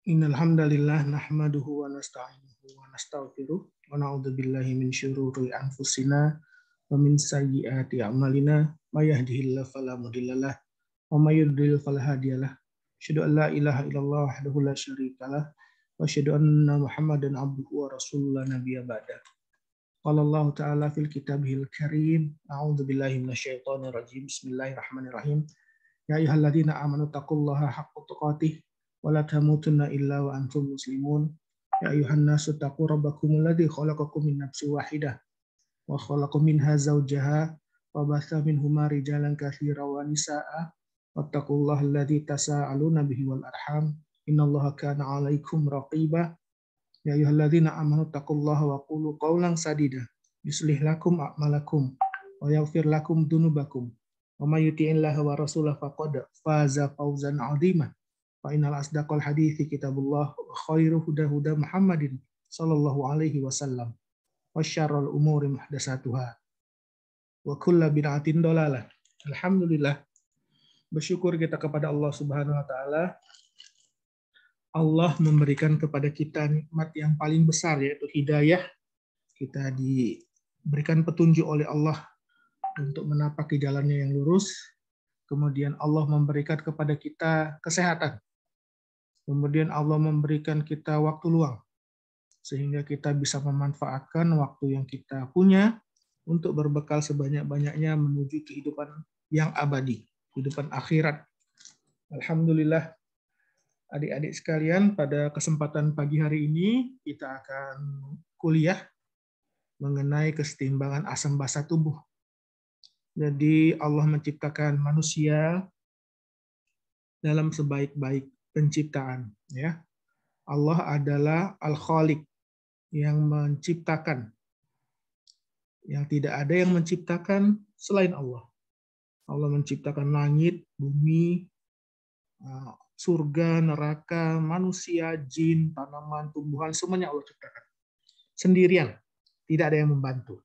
Innal hamdalillah nahmaduhu wa nasta'inuhu wa nastaghfiruh wa na'udzu billahi min syururi anfusina wa min sayyiati a'malina may yahdihillahu fala mudhillalah wa may yudlil fala hadiyalah. Asyhadu an la ilaha illallah wahdahu la syarikalah wa asyhadu anna Muhammadan abduhu wa rasulullah nabiyya ba'da. Qala Allah ta'ala fil kitabihil karim a'udzu billahi minasyaitonir rajim. Bismillahirrahmanirrahim. Ya ayyuhalladzina amanu taqullaha haqqa tuqatih wa la tamutunna illa wa antum muslimun. Ya ayyuhan nasu taqu rabbakumul ladzi khalaqakum min nafsin wahidah wa khalaqa minha zawjaha wa batha minhuma rijalan katsiran wa nisaa'a wattaqullaha alladzi tasaaluna bihi wal arham innallaha kana 'alaikum raqiba. Ya ayyuhalladzina amanu taqullaha wa qulu qawlan sadida yuslih lakum a'malakum wa yaghfir lakum dzunubakum wa may yuti'illaha wa rasulahu faqad faza fawzan 'azima. Fa innal asdaqal hadithi kitabullah wa khairu huda Muhammadin sallallahu alaihi wasallam wa syarrul umuri muhdatsatuha wa kullu bid'atin dhalalah. Alhamdulillah, bersyukur kita kepada Allah Subhanahu wa taala. Allah memberikan kepada kita nikmat yang paling besar, yaitu hidayah. Kita diberikan petunjuk oleh Allah untuk menapaki jalannya yang lurus. Kemudian Allah memberikan kepada kita kesehatan. Kemudian Allah memberikan kita waktu luang, sehingga kita bisa memanfaatkan waktu yang kita punya untuk berbekal sebanyak-banyaknya menuju kehidupan yang abadi, kehidupan akhirat. Alhamdulillah, adik-adik sekalian, pada kesempatan pagi hari ini kita akan kuliah mengenai kesetimbangan asam basa tubuh. Jadi Allah menciptakan manusia dalam sebaik-baik penciptaan, ya. Allah adalah Al-Khaliq yang menciptakan. Yang tidak ada yang menciptakan selain Allah. Allah menciptakan langit, bumi, surga, neraka, manusia, jin, tanaman, tumbuhan, semuanya Allah ciptakan. Sendirian, tidak ada yang membantu.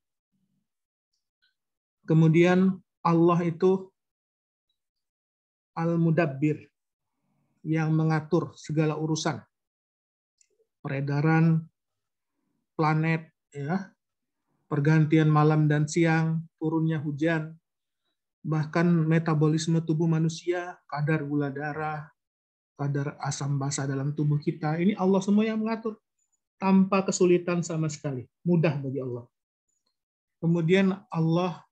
Kemudian Allah itu Al-Mudabbir, yang mengatur segala urusan. Peredaran planet, ya, pergantian malam dan siang, turunnya hujan, bahkan metabolisme tubuh manusia, kadar gula darah, kadar asam basa dalam tubuh kita, ini Allah semua yang mengatur tanpa kesulitan sama sekali, mudah bagi Allah. Kemudian Allah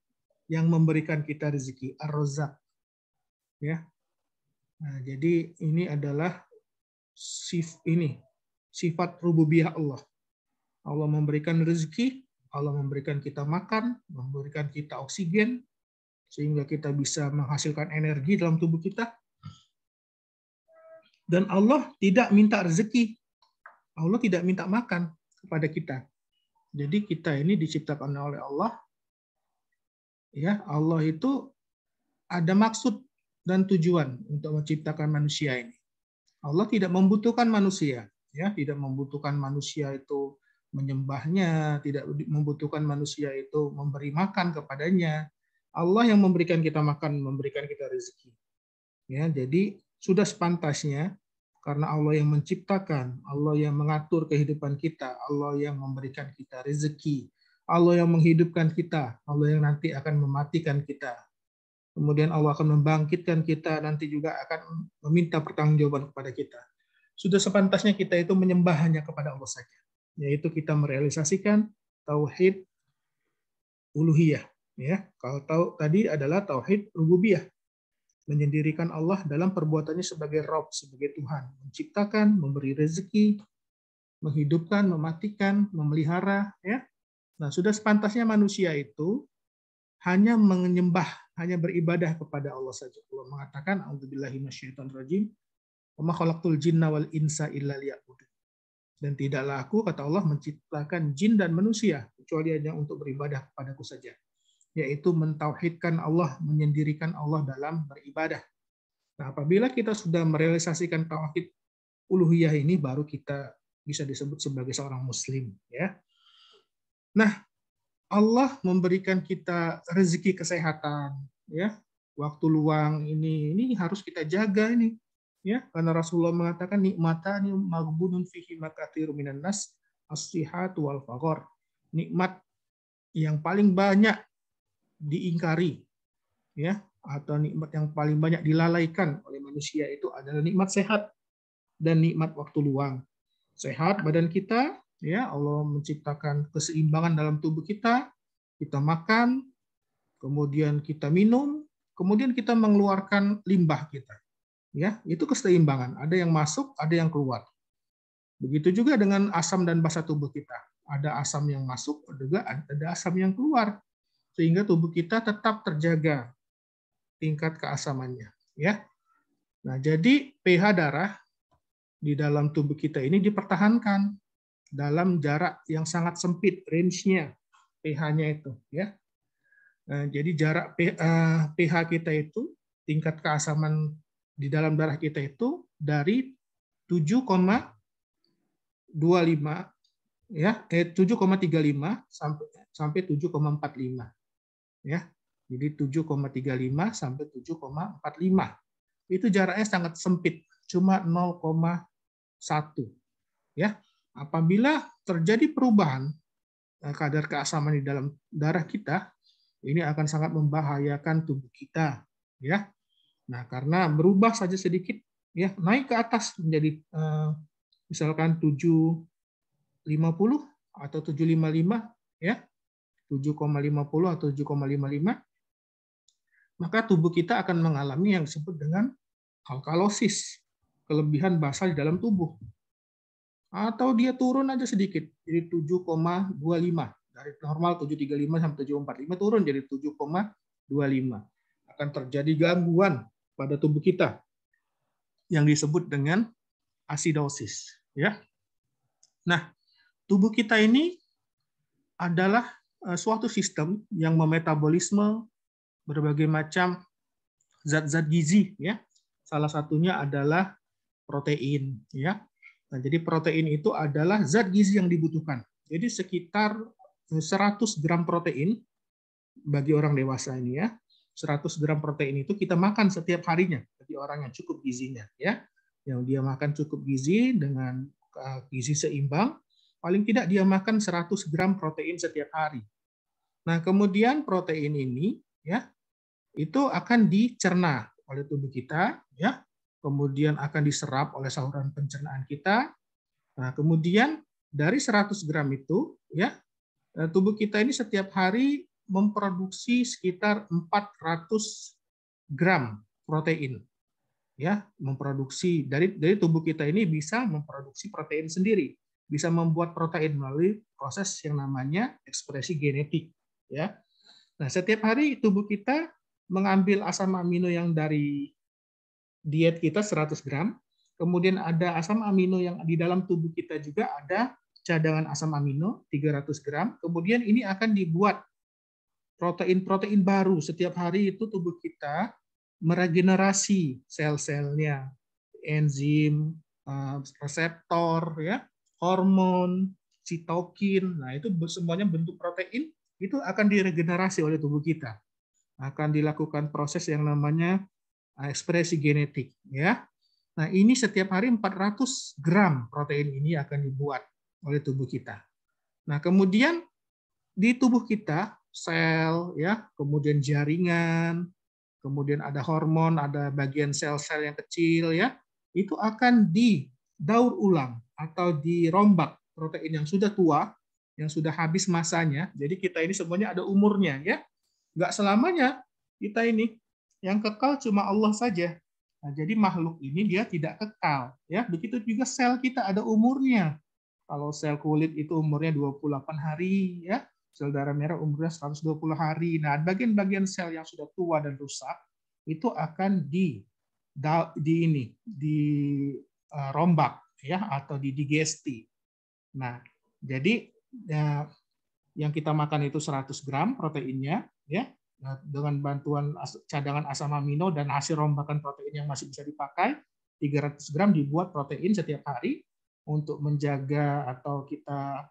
yang memberikan kita rezeki, Ar-Razzaq, ya. Nah, jadi ini adalah sifat rububiyah Allah. Allah memberikan rezeki, Allah memberikan kita makan, memberikan kita oksigen, sehingga kita bisa menghasilkan energi dalam tubuh kita. Dan Allah tidak minta rezeki, Allah tidak minta makan kepada kita. Jadi kita ini diciptakan oleh Allah. Ya, Allah itu ada maksud dan tujuan untuk menciptakan manusia ini. Allah tidak membutuhkan manusia, ya, tidak membutuhkan manusia itu menyembahnya, tidak membutuhkan manusia itu memberi makan kepadanya. Allah yang memberikan kita makan, memberikan kita rezeki. Ya, jadi sudah sepantasnya, karena Allah yang menciptakan, Allah yang mengatur kehidupan kita, Allah yang memberikan kita rezeki, Allah yang menghidupkan kita, Allah yang nanti akan mematikan kita. Kemudian Allah akan membangkitkan kita, nanti juga akan meminta pertanggungjawaban kepada kita. Sudah sepantasnya kita itu menyembah hanya kepada Allah saja, yaitu kita merealisasikan tauhid uluhiyah. Ya, kalau tadi adalah tauhid rububiyah, menyendirikan Allah dalam perbuatannya sebagai Rabb, sebagai Tuhan, menciptakan, memberi rezeki, menghidupkan, mematikan, memelihara. Ya, nah sudah sepantasnya manusia itu hanya menyembah, hanya beribadah kepada Allah saja. Allah mengatakan, "A'udzubillahi minasyaitonirrajim, wa ma khalaqtul jinna wal insa illa liya'budun." Dan tidaklah aku, kata Allah, menciptakan jin dan manusia kecuali hanya untuk beribadah kepadaku saja, yaitu mentauhidkan Allah, menyendirikan Allah dalam beribadah. Nah, apabila kita sudah merealisasikan tauhid uluhiyah ini, baru kita bisa disebut sebagai seorang muslim, ya. Nah, Allah memberikan kita rezeki kesehatan, ya, waktu luang ini harus kita jaga ini, Ya, karena Rasulullah mengatakan nikmatani maghbunun fihi makatsirun minan nas as-sihhatu wal faqr. Nikmat yang paling banyak diingkari, ya, atau nikmat yang paling banyak dilalaikan oleh manusia itu adalah nikmat sehat dan nikmat waktu luang. Sehat badan kita, ya, Allah menciptakan keseimbangan dalam tubuh kita makan, kemudian kita minum, kemudian kita mengeluarkan limbah kita. Ya, itu keseimbangan. Ada yang masuk, ada yang keluar. Begitu juga dengan asam dan basa tubuh kita. Ada asam yang masuk, juga ada asam yang keluar. Sehingga tubuh kita tetap terjaga tingkat keasamannya. Ya. Nah, jadi pH darah di dalam tubuh kita ini dipertahankan dalam jarak yang sangat sempit, range-nya, pH-nya itu. Ya. Nah, jadi jarak pH kita itu, tingkat keasaman di dalam darah kita itu dari 7,25 ya 7,35 sampai 7,45 ya. Jadi 7,35 sampai 7,45. Itu jaraknya sangat sempit, cuma 0,1 ya. Apabila terjadi perubahan kadar keasaman di dalam darah kita, ini akan sangat membahayakan tubuh kita ya. Nah, karena berubah saja sedikit, ya naik ke atas menjadi misalkan 7,50 atau 7,55, ya 7,50 atau 7,55, maka tubuh kita akan mengalami yang disebut dengan alkalosis, kelebihan basa di dalam tubuh. Atau dia turun aja sedikit, jadi 7,25. Dari normal 7,35 sampai 7,45 turun jadi 7,25. Akan terjadi gangguan pada tubuh kita yang disebut dengan asidosis, ya. Nah, tubuh kita ini adalah suatu sistem yang memetabolisme berbagai macam zat-zat gizi, ya. Salah satunya adalah protein, ya. Nah, jadi protein itu adalah zat gizi yang dibutuhkan. Jadi sekitar 100 gram protein bagi orang dewasa ini, ya. 100 gram protein itu kita makan setiap harinya bagi orang yang cukup gizinya, ya. Yang dia makan cukup gizi dengan gizi seimbang, paling tidak dia makan 100 gram protein setiap hari. Nah, kemudian protein ini, ya, itu akan dicerna oleh tubuh kita, ya. Kemudian akan diserap oleh saluran pencernaan kita. Nah, kemudian dari 100 gram itu, ya, tubuh kita ini setiap hari memproduksi sekitar 400 gram protein. Ya, memproduksi dari tubuh kita ini bisa memproduksi protein sendiri, bisa membuat protein melalui proses yang namanya ekspresi genetik, ya. Nah, setiap hari tubuh kita mengambil asam amino yang dari diet kita 100 gram, kemudian ada asam amino yang di dalam tubuh kita juga ada cadangan asam amino 300 gram, kemudian ini akan dibuat protein-protein baru. Setiap hari itu tubuh kita meregenerasi sel-selnya, enzim, reseptor, ya, hormon, sitokin. Nah, itu semuanya bentuk protein itu akan diregenerasi oleh tubuh kita. Akan dilakukan proses yang namanya ekspresi genetik, ya. Nah, ini setiap hari 400 gram protein ini akan dibuat oleh tubuh kita. Nah, kemudian di tubuh kita, sel, ya, kemudian jaringan, kemudian ada hormon, ada bagian sel-sel yang kecil, ya, itu akan didaur ulang atau dirombak protein yang sudah tua, yang sudah habis masanya. Jadi kita ini semuanya ada umurnya, ya. Nggak selamanya kita ini. Yang kekal cuma Allah saja. Nah, jadi makhluk ini dia tidak kekal, ya. Begitu juga sel kita ada umurnya. Kalau sel kulit itu umurnya 28 hari, ya. Sel darah merah umurnya 120 hari. Nah, bagian-bagian sel yang sudah tua dan rusak itu akan dirombak, ya, atau didigesti. Nah, jadi ya, yang kita makan itu 100 gram proteinnya, ya. Nah, dengan bantuan cadangan asam amino dan hasil rombakan protein yang masih bisa dipakai, 300 gram dibuat protein setiap hari untuk menjaga atau kita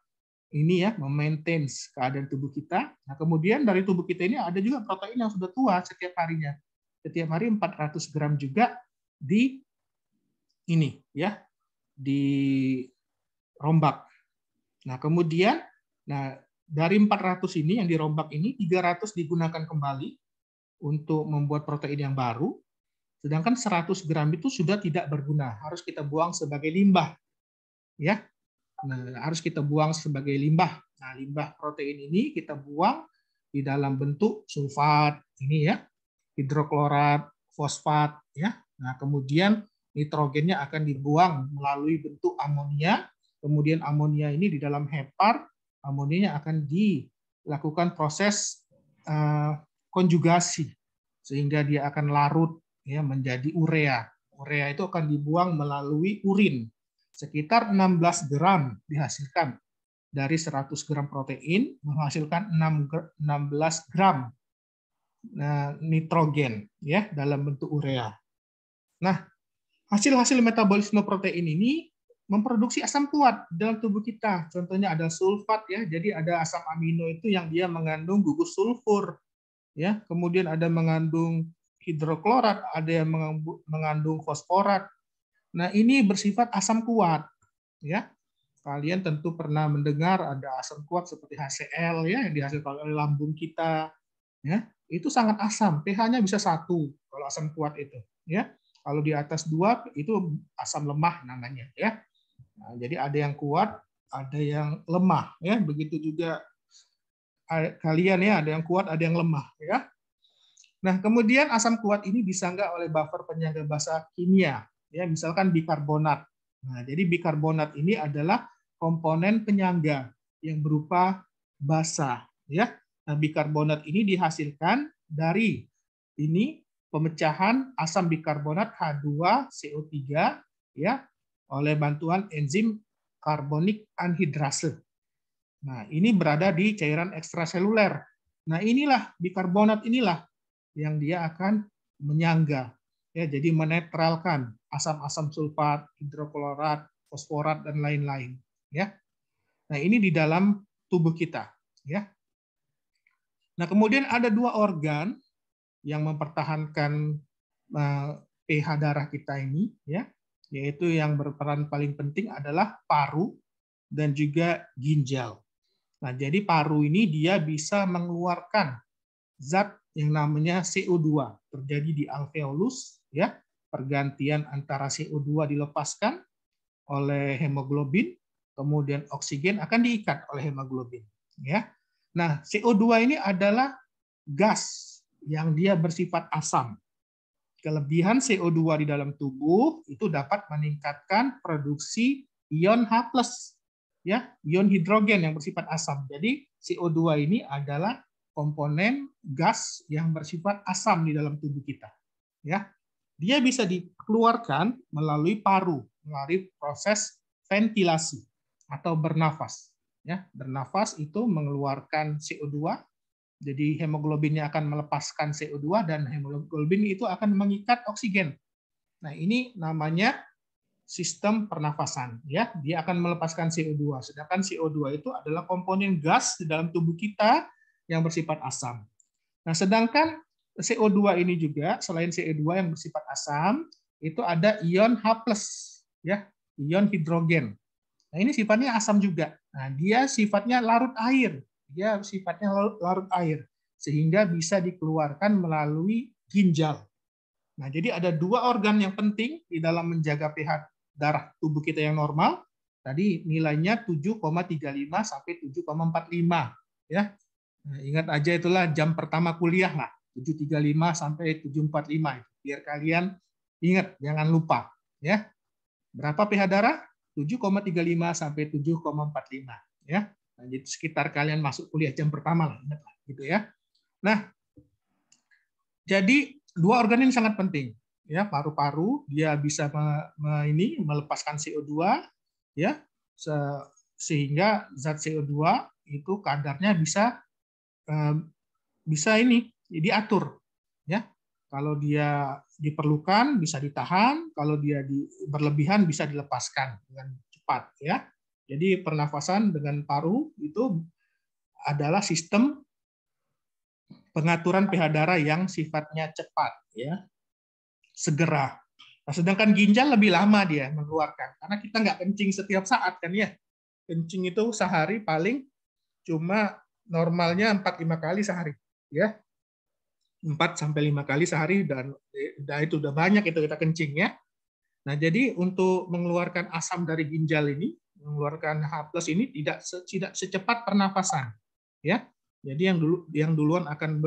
ini, ya, memaintain keadaan tubuh kita. Nah, kemudian dari tubuh kita ini ada juga protein yang sudah tua setiap harinya. Setiap hari 400 gram juga ini ya dirombak. Nah, kemudian dari 400 ini yang dirombak ini 300 digunakan kembali untuk membuat protein yang baru. Sedangkan 100 gram itu sudah tidak berguna, harus kita buang sebagai limbah. Ya. Nah, harus kita buang sebagai limbah. Nah, limbah protein ini kita buang di dalam bentuk sulfat ini ya, hidroklorat, fosfat ya. Nah, kemudian nitrogennya akan dibuang melalui bentuk amonia. Kemudian amonia ini di dalam hepar, amonianya akan dilakukan proses konjugasi sehingga dia akan larut ya menjadi urea. Urea itu akan dibuang melalui urin. Sekitar 16 gram dihasilkan dari 100 gram protein menghasilkan 16 gram nitrogen ya dalam bentuk urea. Nah, hasil-hasil metabolisme protein ini memproduksi asam kuat dalam tubuh kita. Contohnya ada sulfat ya. Jadi ada asam amino itu yang dia mengandung gugus sulfur ya. Kemudian ada mengandung hidroklorat, ada yang mengandung fosforat. Nah, ini bersifat asam kuat ya. Kalian tentu pernah mendengar ada asam kuat seperti HCl ya yang dihasilkan oleh lambung kita ya. Itu sangat asam, pH-nya bisa 1 kalau asam kuat itu ya. Kalau di atas 2 itu asam lemah namanya ya. Nah, jadi ada yang kuat, ada yang lemah ya. Begitu juga kalian ya, ada yang kuat, ada yang lemah ya. Nah, kemudian asam kuat ini disanggah oleh buffer penyangga basa kimia ya, misalkan bikarbonat. Nah, jadi bikarbonat ini adalah komponen penyangga yang berupa basa ya. Nah, bikarbonat ini dihasilkan dari ini pemecahan asam bikarbonat H2CO3 ya oleh bantuan enzim karbonik anhidrase. Nah, ini berada di cairan ekstraseluler. Nah, inilah bikarbonat inilah yang dia akan menyangga ya, jadi menetralkan asam-asam sulfat, hidroklorat, fosforat dan lain-lain ya. Nah, ini di dalam tubuh kita ya. Nah, kemudian ada 2 organ yang mempertahankan pH darah kita ini ya, yaitu yang berperan paling penting adalah paru dan juga ginjal. Nah, jadi paru ini dia bisa mengeluarkan zat yang namanya CO2 terjadi di alveolus ya, pergantian antara CO2 dilepaskan oleh hemoglobin, kemudian oksigen akan diikat oleh hemoglobin ya. Nah, CO2 ini adalah gas yang dia bersifat asam. Kelebihan CO2 di dalam tubuh itu dapat meningkatkan produksi ion H+, ya, ion hidrogen yang bersifat asam. Jadi CO2 ini adalah komponen gas yang bersifat asam di dalam tubuh kita. Ya, dia bisa dikeluarkan melalui paru, melalui proses ventilasi atau bernafas. Ya, bernafas itu mengeluarkan CO2. Jadi hemoglobinnya akan melepaskan CO2 dan hemoglobin itu akan mengikat oksigen. Nah, ini namanya sistem pernafasan ya. Dia akan melepaskan CO2. Sedangkan CO2 itu adalah komponen gas di dalam tubuh kita yang bersifat asam. Nah, sedangkan CO2 ini juga selain CO2 yang bersifat asam, itu ada ion H+, ya, ion hidrogen. Nah, ini sifatnya asam juga. Nah, dia sifatnya larut air. Dia sifatnya larut air sehingga bisa dikeluarkan melalui ginjal. Nah, jadi ada 2 organ yang penting di dalam menjaga pH darah tubuh kita yang normal. Tadi nilainya 7,35 sampai 7,45 ya. Nah, ingat aja itulah jam pertama kuliah lah, 735 sampai 745 itu. Biar kalian ingat, jangan lupa ya. Berapa pH darah? 7,35 sampai 7,45 ya. Nah, jadi sekitar kalian masuk kuliah jam pertama lah, ingat lah gitu ya. Nah, jadi 2 organ ini sangat penting ya. Paru-paru dia bisa melepaskan CO2 ya, sehingga zat CO2 itu kadarnya bisa ini diatur ya. Kalau dia diperlukan bisa ditahan, kalau dia berlebihan bisa dilepaskan dengan cepat ya. Jadi pernafasan dengan paru itu adalah sistem pengaturan pH darah yang sifatnya cepat ya, segera Nah, sedangkan ginjal lebih lama dia mengeluarkan, karena kita nggak kencing setiap saat kan ya. Kencing itu sehari paling cuma normalnya 4-5 kali sehari, ya. 4-5 kali sehari, dan itu udah banyak itu kita kencing ya. Nah, jadi untuk mengeluarkan asam dari ginjal ini, mengeluarkan H+ ini tidak secepat pernafasan, ya. Jadi yang duluan akan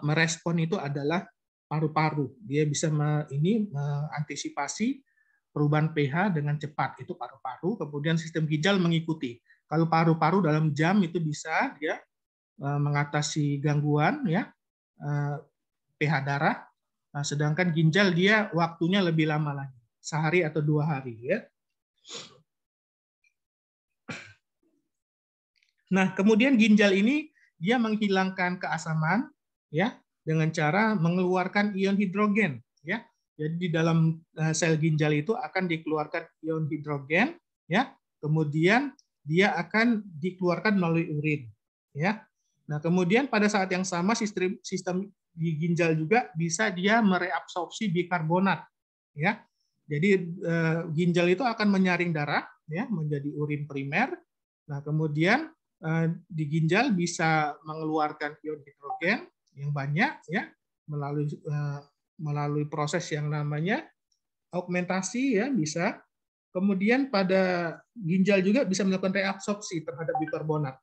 merespon itu adalah paru-paru. Dia bisa mengantisipasi perubahan pH dengan cepat, itu paru-paru. Kemudian sistem ginjal mengikuti. Kalau paru-paru dalam jam itu bisa dia mengatasi gangguan ya pH darah. Nah, sedangkan ginjal dia waktunya lebih lama lagi, sehari atau 2 hari ya. Nah, kemudian ginjal ini dia menghilangkan keasaman ya dengan cara mengeluarkan ion hidrogen ya. Jadi di dalam sel ginjal itu akan dikeluarkan ion hidrogen ya. Kemudian dia akan dikeluarkan melalui urin ya. Nah, kemudian pada saat yang sama sistem di ginjal juga bisa dia mereabsorpsi bikarbonat ya. Jadi ginjal itu akan menyaring darah ya menjadi urin primer. Nah, kemudian di ginjal bisa mengeluarkan ion hidrogen yang banyak ya melalui proses yang namanya augmentasi ya bisa. Kemudian pada ginjal juga bisa melakukan reabsorpsi terhadap bikarbonat.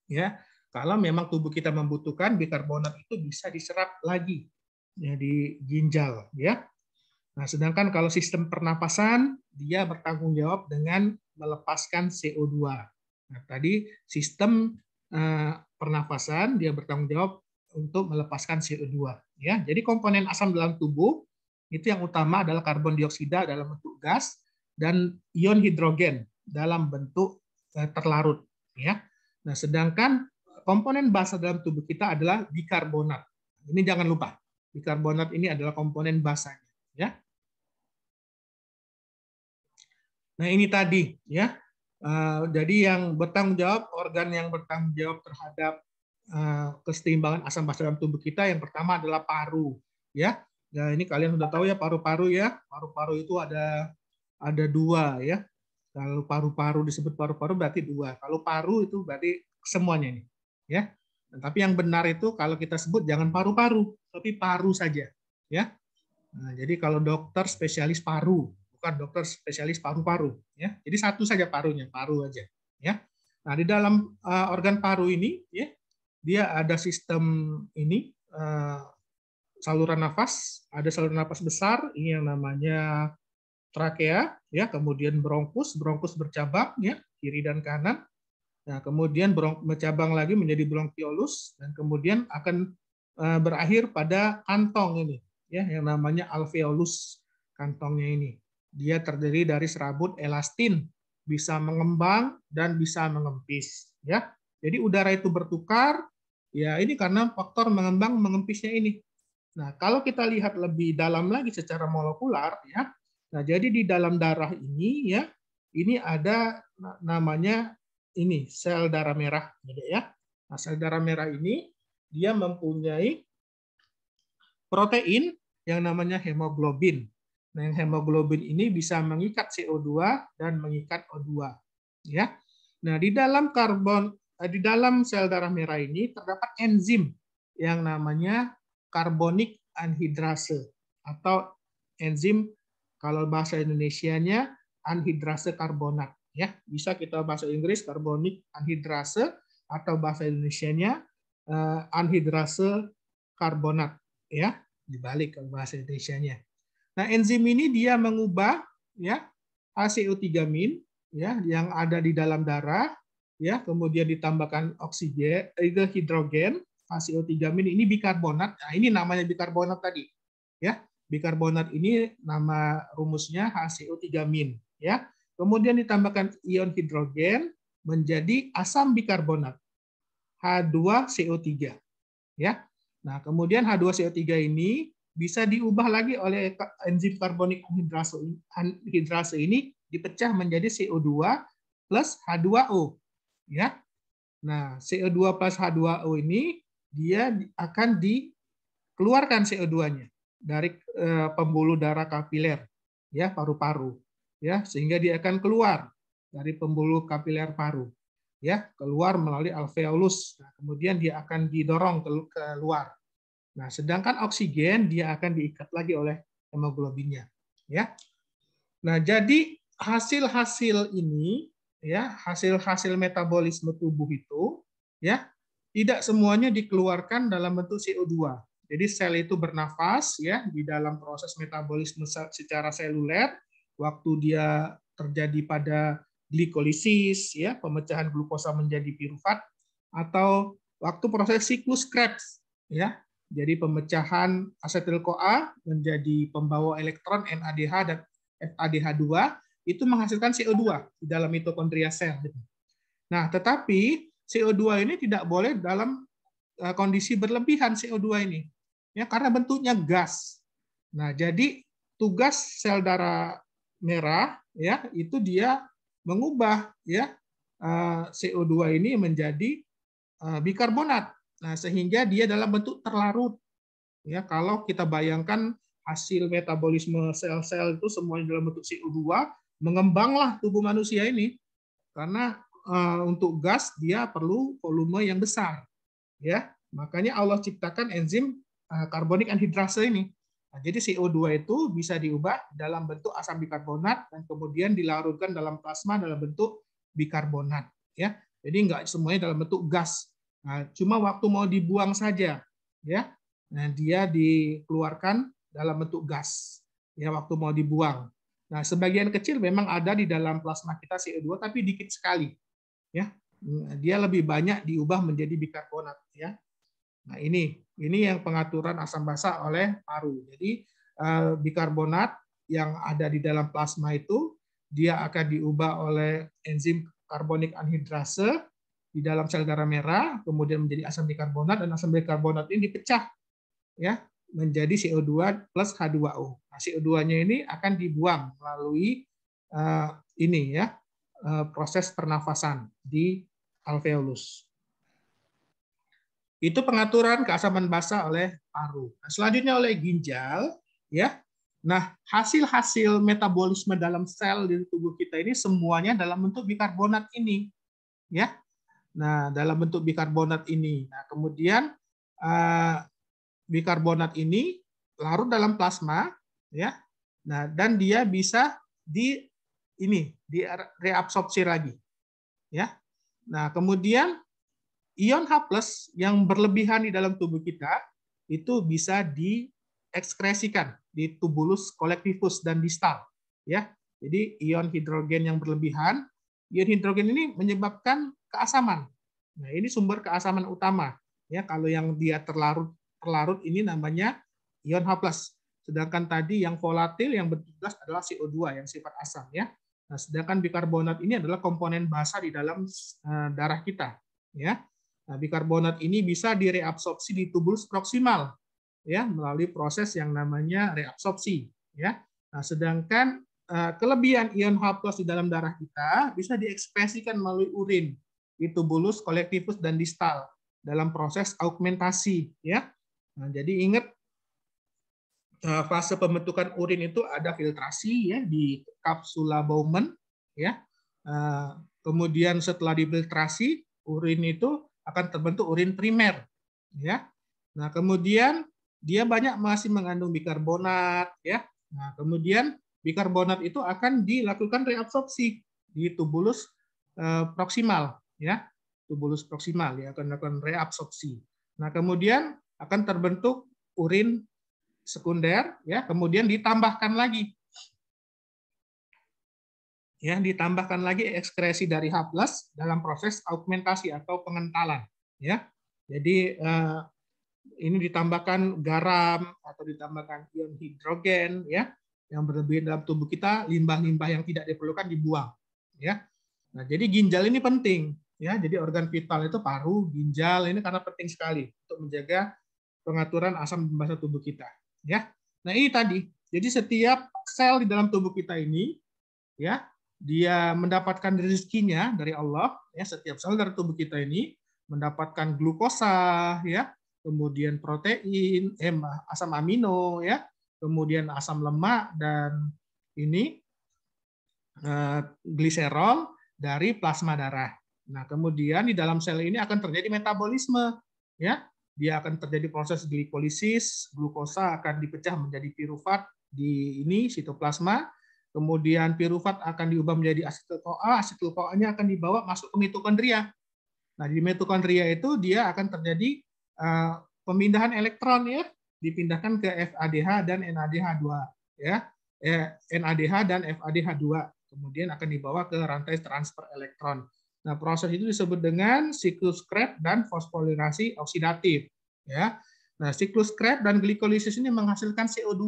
Ya, kalau memang tubuh kita membutuhkan, bikarbonat itu bisa diserap lagi ya di ginjal ya. Nah, sedangkan kalau sistem pernapasan dia bertanggung jawab dengan melepaskan CO2. Nah, tadi sistem pernapasan dia bertanggung jawab untuk melepaskan CO2 ya. Jadi komponen asam dalam tubuh itu yang utama adalah karbon dioksida dalam bentuk gas dan ion hidrogen dalam bentuk terlarut ya. Nah, sedangkan komponen basa dalam tubuh kita adalah bikarbonat. Ini jangan lupa. Bikarbonat ini adalah komponen basanya ya. Nah, ini tadi ya. Jadi yang bertanggung jawab, organ yang bertanggung jawab terhadap keseimbangan asam basa dalam tubuh kita yang pertama adalah paru, ya. Nah, ini kalian sudah tahu ya paru-paru ya. Paru-paru itu ada 2 ya. Kalau paru-paru disebut paru-paru berarti 2. Kalau paru itu berarti semuanya nih, ya. Nah, tapi yang benar itu kalau kita sebut jangan paru-paru, tapi paru saja, ya. Nah, jadi kalau dokter spesialis paru, bukan dokter spesialis paru-paru ya. Jadi satu saja parunya, paru aja ya. Nah, di dalam organ paru ini ya, dia ada sistem ini saluran nafas, ada saluran nafas besar ini yang namanya trakea ya, kemudian bronkus bercabang ya, kiri dan kanan. Nah, kemudian bercabang lagi menjadi bronkiolus dan kemudian akan berakhir pada kantong ini ya yang namanya alveolus. Kantongnya ini dia terdiri dari serabut elastin, bisa mengembang dan bisa mengempis ya. Jadi udara itu bertukar ya, ini karena faktor mengembang mengempisnya ini. Nah, kalau kita lihat lebih dalam lagi secara molekular ya. Nah, jadi di dalam darah ini ya, ini ada namanya ini sel darah merah gitu ya. Nah, sel darah merah ini dia mempunyai protein yang namanya hemoglobin. Nah, yang hemoglobin ini bisa mengikat CO2 dan mengikat O2. Ya. Nah, di dalam sel darah merah ini terdapat enzim yang namanya karbonic anhidrase atau enzim kalau bahasa Indonesianya anhidrase karbonat. Ya, bisa kita bahasa Inggris karbonic anhidrase atau bahasa Indonesianya anhidrase karbonat. Ya, dibalik ke bahasa Indonesianya. Nah, enzim ini dia mengubah ya HCO3- ya yang ada di dalam darah ya, kemudian ditambahkan oksigen, hidrogen, HCO3- ini bikarbonat. Nah, ini namanya bikarbonat tadi. Ya, bikarbonat ini nama rumusnya HCO3- ya. Kemudian ditambahkan ion hidrogen menjadi asam bikarbonat H2CO3 ya. Nah, kemudian H2CO3 ini bisa diubah lagi oleh enzim karbonik anhidrase ini dipecah menjadi CO2 plus H2O ya. Nah, CO2 plus H2O ini dia akan dikeluarkan CO2-nya dari pembuluh darah kapiler, ya, paru-paru, ya, sehingga dia akan keluar dari pembuluh kapiler paru, ya, keluar melalui alveolus. Nah, kemudian dia akan didorong keluar. Nah, sedangkan oksigen dia akan diikat lagi oleh hemoglobinnya, ya. Nah, jadi hasil-hasil ini, ya, hasil-hasil metabolisme tubuh itu, ya, tidak semuanya dikeluarkan dalam bentuk CO2. Jadi sel itu bernafas, ya, di dalam proses metabolisme secara seluler. Waktu dia terjadi pada glikolisis, ya, pemecahan glukosa menjadi pirufat, atau waktu proses siklus Krebs, ya. Jadi pemecahan asetil-CoA menjadi pembawa elektron NADH dan FADH2 itu menghasilkan CO2 di dalam mitokondria sel. Nah, tetapi CO2 ini tidak boleh dalam kondisi berlebihan CO2 ini, ya, karena bentuknya gas. Nah, jadi tugas sel darah merah, ya, itu dia mengubah, ya, CO2 ini menjadi bikarbonat. Nah, sehingga dia dalam bentuk terlarut. Ya, kalau kita bayangkan hasil metabolisme sel-sel itu semuanya dalam bentuk CO2, mengembanglah tubuh manusia ini karena untuk gas dia perlu volume yang besar. Ya, makanya Allah ciptakan enzim karbonik anhidrase ini. Nah, jadi CO2 itu bisa diubah dalam bentuk asam bikarbonat dan kemudian dilarutkan dalam plasma dalam bentuk bikarbonat. Ya, jadi nggak semuanya dalam bentuk gas. Nah, cuma waktu mau dibuang saja, ya. Nah, dia dikeluarkan dalam bentuk gas, ya, waktu mau dibuang. Nah, sebagian kecil memang ada di dalam plasma kita CO2, tapi dikit sekali, ya. Dia lebih banyak diubah menjadi bikarbonat, ya. Nah, ini yang pengaturan asam basa oleh paru. Jadi bikarbonat yang ada di dalam plasma itu dia akan diubah oleh enzim karbonik anhidrase di dalam sel darah merah, kemudian menjadi asam bikarbonat, dan asam bikarbonat ini dipecah, ya, menjadi CO2 plus H2O. Nah, CO2-nya ini akan dibuang melalui ini, ya, proses pernafasan di alveolus. Itu pengaturan keasaman basa oleh paru. Nah, selanjutnya oleh ginjal, ya. Nah, hasil-hasil metabolisme dalam sel di tubuh kita ini semuanya dalam bentuk bikarbonat ini, ya. Nah, dalam bentuk bikarbonat ini. Nah, kemudian bikarbonat ini larut dalam plasma, ya. Nah, dan dia bisa direabsorpsi lagi, ya. Nah, kemudian ion H+ yang berlebihan di dalam tubuh kita itu bisa diekskresikan di tubulus kolektivus dan distal, ya. Jadi ion hidrogen yang berlebihan, ion hidrogen ini menyebabkan keasaman. Nah, ini sumber keasaman utama, ya. Kalau yang dia terlarut ini namanya ion H+. Sedangkan tadi yang volatil yang bertugas adalah CO2 yang sifat asam, ya. Nah, sedangkan bikarbonat ini adalah komponen basa di dalam darah kita, ya. Nah, bikarbonat ini bisa direabsorpsi di tubulus proksimal, ya, melalui proses yang namanya reabsorpsi, ya. Nah, sedangkan kelebihan ion H+ di dalam darah kita bisa diekspresikan melalui urin di tubulus kolektivus dan distal dalam proses augmentasi, ya. Nah, jadi ingat fase pembentukan urin itu ada filtrasi, ya, di kapsula Bowman, ya. Kemudian setelah difiltrasi urin itu akan terbentuk urin primer, ya. Nah, kemudian dia banyak masih mengandung bikarbonat, ya. Nah, kemudian bikarbonat itu akan dilakukan reabsorpsi di tubulus proksimal, ya. Tubulus proksimal ya akan dilakukan reabsorpsi. Nah, kemudian akan terbentuk urin sekunder, ya, kemudian ditambahkan lagi, ya, ditambahkan lagi ekskresi dari H+ dalam proses augmentasi atau pengentalan, ya. Jadi ini ditambahkan garam atau ditambahkan ion hidrogen, ya, yang berlebihan dalam tubuh kita, limbah-limbah yang tidak diperlukan dibuang, ya. Nah, jadi ginjal ini penting, ya. Jadi organ vital itu paru, ginjal ini karena penting sekali untuk menjaga pengaturan asam basa tubuh kita, ya. Nah, ini tadi. Jadi setiap sel di dalam tubuh kita ini, ya, dia mendapatkan rezekinya dari Allah, ya. Setiap sel dari tubuh kita ini mendapatkan glukosa, ya, kemudian protein, asam amino, ya, kemudian asam lemak dan ini gliserol dari plasma darah. Nah, kemudian di dalam sel ini akan terjadi metabolisme, ya. Dia akan terjadi proses glikolisis, glukosa akan dipecah menjadi pirufat di ini sitoplasma. Kemudian pirufat akan diubah menjadi asetil-CoA, asetil-CoA-nya akan dibawa masuk ke mitokondria. Nah, di mitokondria itu dia akan terjadi pemindahan elektron, ya, dipindahkan ke FADH dan NADH2, ya. NADH dan FADH2 kemudian akan dibawa ke rantai transfer elektron. Nah, proses itu disebut dengan siklus Krebs dan fosforilasi oksidatif, ya. Nah, siklus Krebs dan glikolisis ini menghasilkan CO2,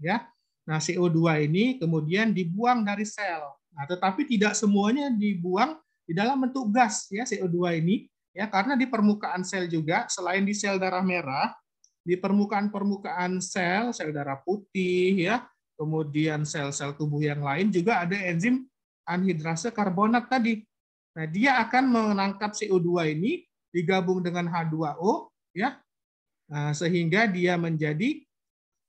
ya. Nah, CO2 ini kemudian dibuang dari sel. Nah, tetapi tidak semuanya dibuang di dalam bentuk gas, ya, CO2 ini, ya, karena di permukaan sel juga, selain di sel darah merah, di permukaan sel darah putih, ya, kemudian sel-sel tubuh yang lain juga ada enzim anhidrase karbonat tadi. Nah, dia akan menangkap CO2 ini digabung dengan H2O, ya, sehingga dia menjadi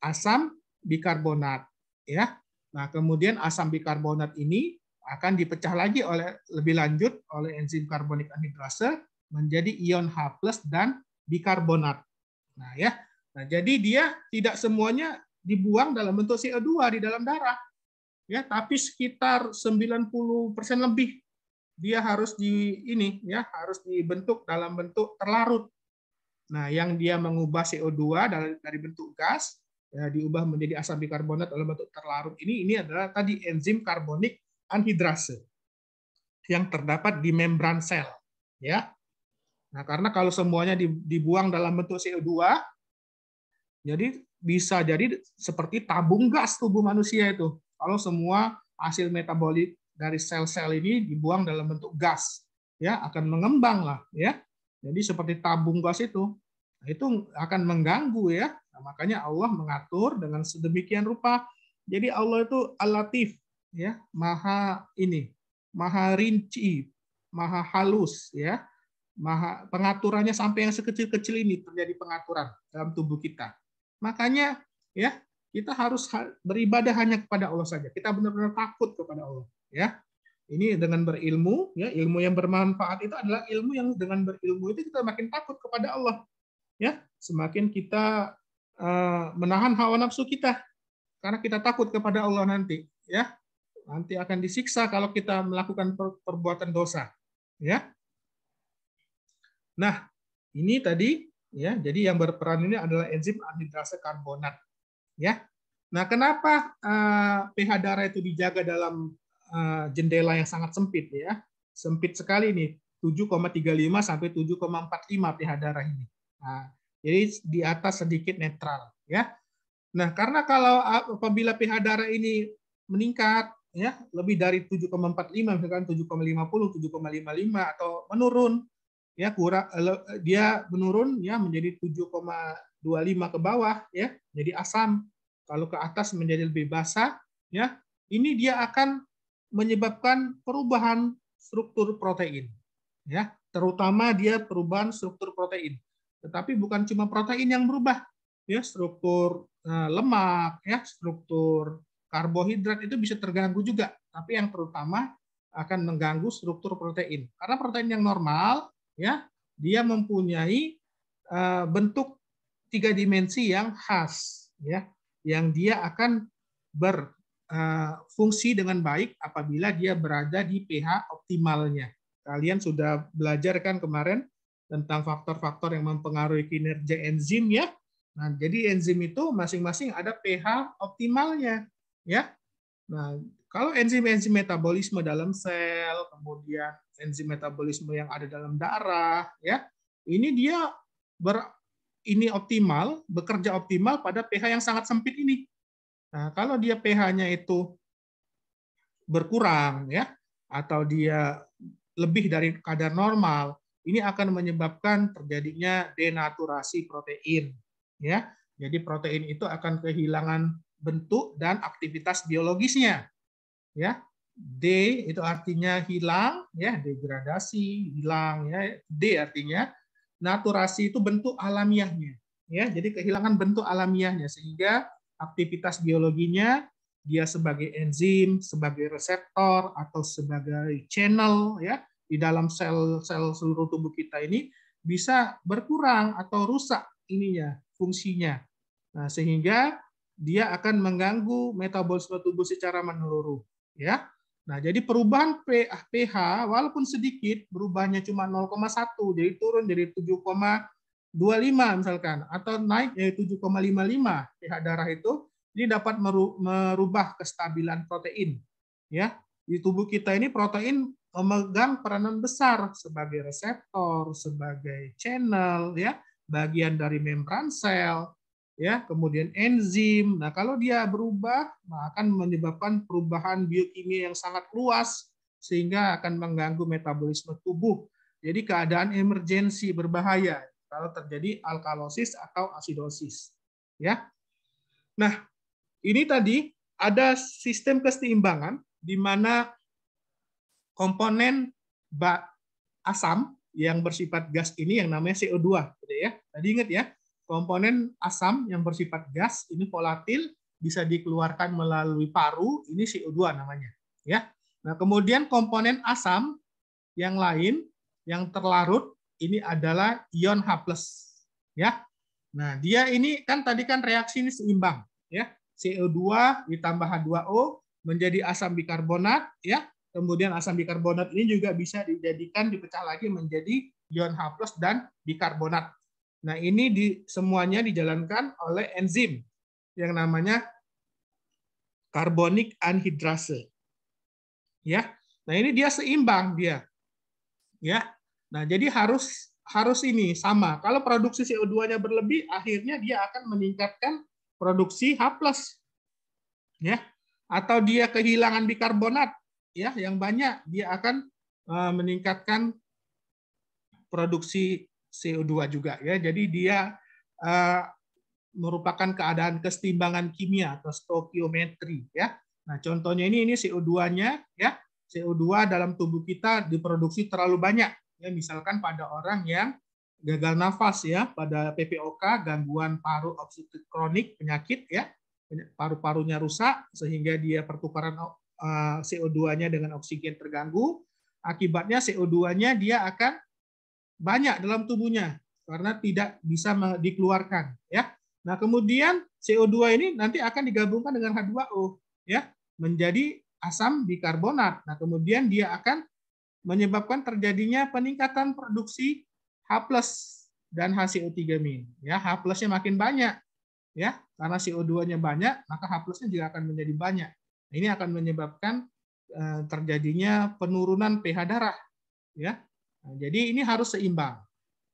asam bikarbonat, ya. Nah, kemudian asam bikarbonat ini akan dipecah lagi lebih lanjut oleh enzim karbonik anhidrase menjadi ion H+ dan bikarbonat. Nah, ya. Nah, jadi dia tidak semuanya dibuang dalam bentuk CO2 di dalam darah, ya, tapi sekitar 90% lebih dia harus harus dibentuk dalam bentuk terlarut. Nah, yang dia mengubah CO2 dari bentuk gas, ya, diubah menjadi asam bikarbonat dalam bentuk terlarut ini adalah tadi enzim karbonik anhidrase yang terdapat di membran sel, ya. Nah, karena kalau semuanya dibuang dalam bentuk CO2, jadi bisa jadi seperti tabung gas tubuh manusia itu. Kalau semua hasil metabolik dari sel-sel ini dibuang dalam bentuk gas, ya, akan mengembang lah, ya. Jadi seperti tabung gas itu. Nah, itu akan mengganggu, ya. Nah, makanya Allah mengatur dengan sedemikian rupa. Jadi Allah itu Al-Latif, ya, maha rinci, maha halus, ya. Pengaturannya sampai yang sekecil-kecil ini terjadi pengaturan dalam tubuh kita. Makanya, ya, kita harus beribadah hanya kepada Allah saja. Kita benar-benar takut kepada Allah, ya. Ini dengan berilmu, ya, ilmu yang bermanfaat itu adalah ilmu yang dengan berilmu itu kita makin takut kepada Allah, ya. Semakin kita menahan hawa nafsu kita karena kita takut kepada Allah nanti, ya. Nanti akan disiksa kalau kita melakukan perbuatan dosa, ya. Nah, ini tadi, ya, jadi yang berperan ini adalah enzim anhidrase karbonat, ya. Nah, kenapa pH darah itu dijaga dalam jendela yang sangat sempit, ya? Sempit sekali nih, 7,35 sampai 7,45 pH darah ini. Nah, jadi di atas sedikit netral, ya. Nah, karena kalau apabila pH darah ini meningkat, ya, lebih dari 7,45 misalkan 7,50, 7,55 atau menurun, ya, dia menurun, ya, menjadi 7,25 ke bawah, ya, jadi asam. Kalau ke atas menjadi lebih basah, ya, ini dia akan menyebabkan perubahan struktur protein, ya, terutama dia perubahan struktur protein. Tetapi bukan cuma protein yang berubah, ya, struktur lemak, ya, struktur karbohidrat itu bisa terganggu juga. Tapi yang terutama akan mengganggu struktur protein. Karena protein yang normal, ya, dia mempunyai bentuk 3 dimensi yang khas, ya, yang dia akan berfungsi dengan baik apabila dia berada di pH optimalnya. Kalian sudah belajar kan kemarin tentang faktor-faktor yang mempengaruhi kinerja enzim, ya. Nah, jadi enzim itu masing-masing ada pH optimalnya, ya. Nah, kalau enzim-enzim metabolisme dalam sel, kemudian enzim metabolisme yang ada dalam darah, ya, ini dia bekerja optimal pada pH yang sangat sempit ini. Nah, kalau dia pH-nya itu berkurang, ya, atau dia lebih dari kadar normal, ini akan menyebabkan terjadinya denaturasi protein, ya. Jadi protein itu akan kehilangan bentuk dan aktivitas biologisnya, ya. D itu artinya hilang, ya, degradasi, hilang, ya. D artinya naturasi itu bentuk alamiahnya, ya. Jadi kehilangan bentuk alamiahnya sehingga aktivitas biologinya dia sebagai enzim, sebagai reseptor atau sebagai channel ya di dalam sel-sel seluruh tubuh kita ini bisa berkurang atau rusak ininya fungsinya. Nah, sehingga dia akan mengganggu metabolisme tubuh secara menyeluruh ya. Nah, jadi perubahan pH walaupun sedikit, berubahnya cuma 0,1, jadi turun dari 7,25 misalkan, atau naik dari 7,55 pH darah itu, ini dapat merubah kestabilan protein. Ya, di tubuh kita ini protein memegang peranan besar sebagai reseptor, sebagai channel, ya, bagian dari membran sel, ya, kemudian enzim. Nah, kalau dia berubah, akan menyebabkan perubahan biokimia yang sangat luas sehingga akan mengganggu metabolisme tubuh. Jadi keadaan emergensi berbahaya kalau terjadi alkalosis atau asidosis. Ya. Nah, ini tadi ada sistem keseimbangan di mana komponen asam yang bersifat gas ini yang namanya CO2, gitu ya. Tadi ingat ya, komponen asam yang bersifat gas ini volatil bisa dikeluarkan melalui paru, ini CO2 namanya, ya. Nah, kemudian komponen asam yang lain yang terlarut ini adalah ion H+, ya. Nah, dia ini kan tadi kan reaksi ini seimbang, ya. CO2 ditambah H2O menjadi asam bikarbonat, ya. Kemudian asam bikarbonat ini juga bisa dijadikan dipecah lagi menjadi ion H+ dan bikarbonat. Nah, ini semuanya dijalankan oleh enzim yang namanya karbonic anhidrase. Ya. Nah, ini dia seimbang dia. Ya. Nah, jadi harus ini sama. Kalau produksi CO2-nya berlebih, akhirnya dia akan meningkatkan produksi H+. Ya. Atau dia kehilangan bikarbonat, ya, yang banyak, dia akan meningkatkan produksi CO2 juga, ya. Jadi dia merupakan keadaan keseimbangan kimia atau stoikiometri, ya. Nah, contohnya ini CO2-nya, ya. CO2 dalam tubuh kita diproduksi terlalu banyak, ya. Misalkan pada orang yang gagal nafas, ya, pada PPOK, gangguan paru obstruktif kronik, penyakit, ya, paru-parunya rusak sehingga dia pertukaran CO2-nya dengan oksigen terganggu. Akibatnya CO2-nya dia akan banyak dalam tubuhnya karena tidak bisa dikeluarkan, ya. Nah, kemudian CO2 ini nanti akan digabungkan dengan H2O, ya, menjadi asam bikarbonat. Nah, kemudian dia akan menyebabkan terjadinya peningkatan produksi H+ dan HCO3-. Ya, H+-nya makin banyak, ya, karena CO2-nya banyak, maka H+-nya juga akan menjadi banyak. Ini akan menyebabkan terjadinya penurunan pH darah, ya. Nah, jadi ini harus seimbang.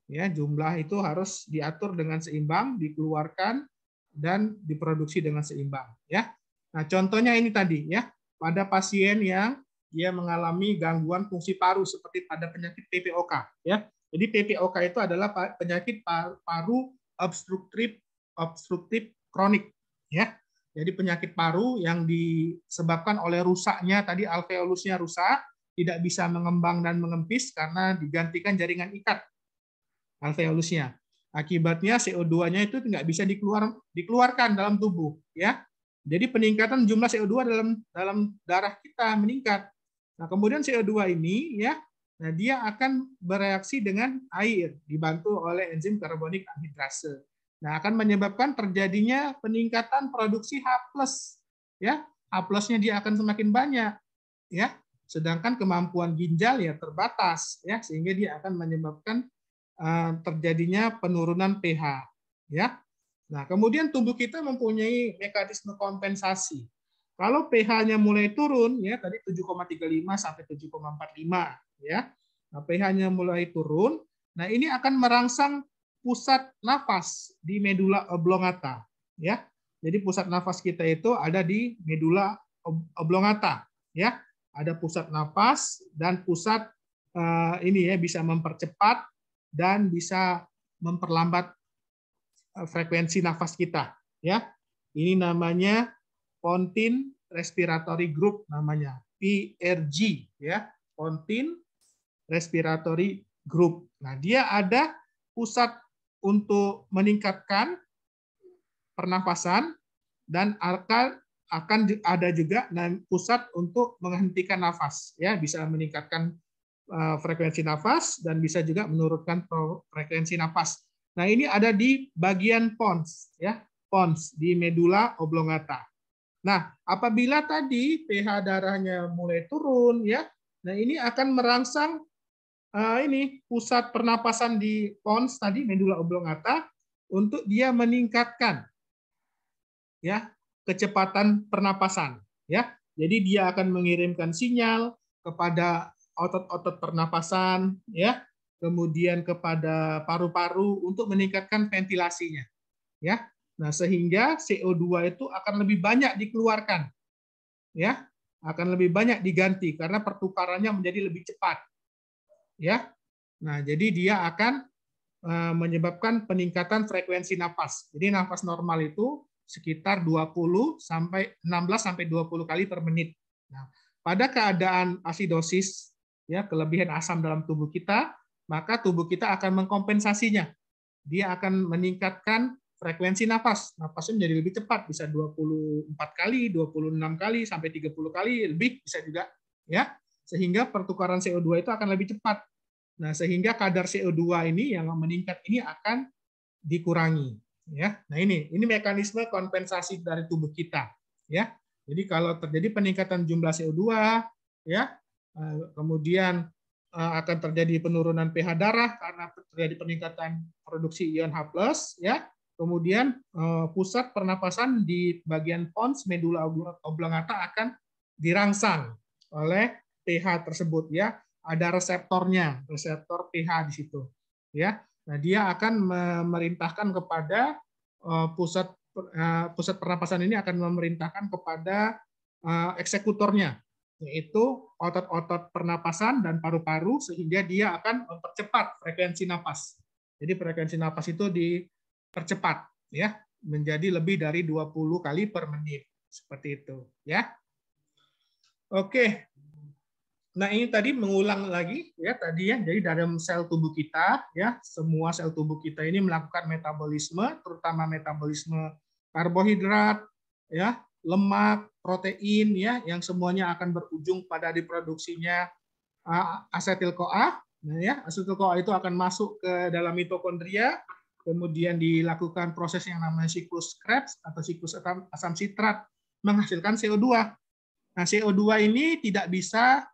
Ya, jumlah itu harus diatur dengan seimbang, dikeluarkan dan diproduksi dengan seimbang, ya. Nah, contohnya ini tadi, ya, pada pasien yang dia mengalami gangguan fungsi paru seperti pada penyakit PPOK, ya. Jadi PPOK itu adalah penyakit paru obstruktif kronik, ya. Jadi penyakit paru yang disebabkan oleh rusaknya tadi alveolusnya rusak, tidak bisa mengembang dan mengempis karena digantikan jaringan ikat alveolusnya. Akibatnya CO2-nya itu tidak bisa dikeluarkan dalam tubuh, ya. Jadi peningkatan jumlah CO2 dalam darah kita meningkat. Nah, kemudian CO2 ini, ya, nah dia akan bereaksi dengan air dibantu oleh enzim karbonik anhidrase. Nah, akan menyebabkan terjadinya peningkatan produksi H+, ya. H+-nya dia akan semakin banyak, ya. Sedangkan kemampuan ginjal ya terbatas, ya, sehingga dia akan menyebabkan terjadinya penurunan pH, ya. Nah, kemudian tubuh kita mempunyai mekanisme kompensasi. Kalau pH-nya mulai turun, ya tadi 7,35 sampai 7,45, ya. Nah, pH-nya mulai turun, nah ini akan merangsang pusat nafas di medula oblongata, ya. Jadi pusat nafas kita itu ada di medula oblongata, ya. Ada pusat nafas dan pusat ini ya bisa mempercepat dan bisa memperlambat frekuensi nafas kita, ya. Ini namanya Pontine Respiratory Group, namanya PRG, ya. Pontine Respiratory Group. Nah, dia ada pusat untuk meningkatkan pernapasan dan akan ada juga pusat untuk menghentikan nafas, ya, bisa meningkatkan frekuensi nafas dan bisa juga menurunkan frekuensi nafas. Nah, ini ada di bagian pons, ya, pons di medula oblongata. Nah, apabila tadi pH darahnya mulai turun, ya, nah ini akan merangsang ini pusat pernapasan di pons tadi medula oblongata untuk dia meningkatkan, ya, kecepatan pernapasan, ya. Jadi dia akan mengirimkan sinyal kepada otot-otot pernapasan, ya, kemudian kepada paru-paru untuk meningkatkan ventilasinya, ya. Nah, sehingga CO2 itu akan lebih banyak dikeluarkan, ya, akan lebih banyak diganti karena pertukarannya menjadi lebih cepat, ya. Nah, jadi dia akan menyebabkan peningkatan frekuensi napas. Jadi napas normal itu sekitar 20 sampai 16 sampai 20 kali per menit. Nah, pada keadaan asidosis, ya, kelebihan asam dalam tubuh kita, maka tubuh kita akan mengkompensasinya. Dia akan meningkatkan frekuensi napas. Napasnya menjadi lebih cepat, bisa 24 kali, 26 kali sampai 30 kali lebih bisa juga, ya. Sehingga pertukaran CO2 itu akan lebih cepat. Nah, sehingga kadar CO2 ini yang meningkat ini akan dikurangi, ya. Nah, ini mekanisme kompensasi dari tubuh kita, ya. Jadi kalau terjadi peningkatan jumlah CO2, ya, kemudian akan terjadi penurunan pH darah karena terjadi peningkatan produksi ion H+, ya. Kemudian pusat pernapasan di bagian pons medula oblongata akan dirangsang oleh pH tersebut, ya. Ada reseptornya, reseptor pH di situ, ya. Nah, dia akan memerintahkan kepada pusat pernapasan ini akan memerintahkan kepada eksekutornya, yaitu otot-otot pernapasan dan paru-paru, sehingga dia akan mempercepat frekuensi napas. Jadi frekuensi napas itu dipercepat, ya, menjadi lebih dari 20 kali per menit, seperti itu, ya. Oke. Nah, ini tadi mengulang lagi, ya, tadi, ya. Jadi dalam sel tubuh kita, ya, semua sel tubuh kita ini melakukan metabolisme, terutama metabolisme karbohidrat, ya, lemak, protein, ya, yang semuanya akan berujung pada diproduksinya asetil-CoA. Nah, ya, asetil-CoA itu akan masuk ke dalam mitokondria, kemudian dilakukan proses yang namanya siklus Krebs atau siklus asam sitrat menghasilkan CO2. Nah, CO2 ini tidak bisa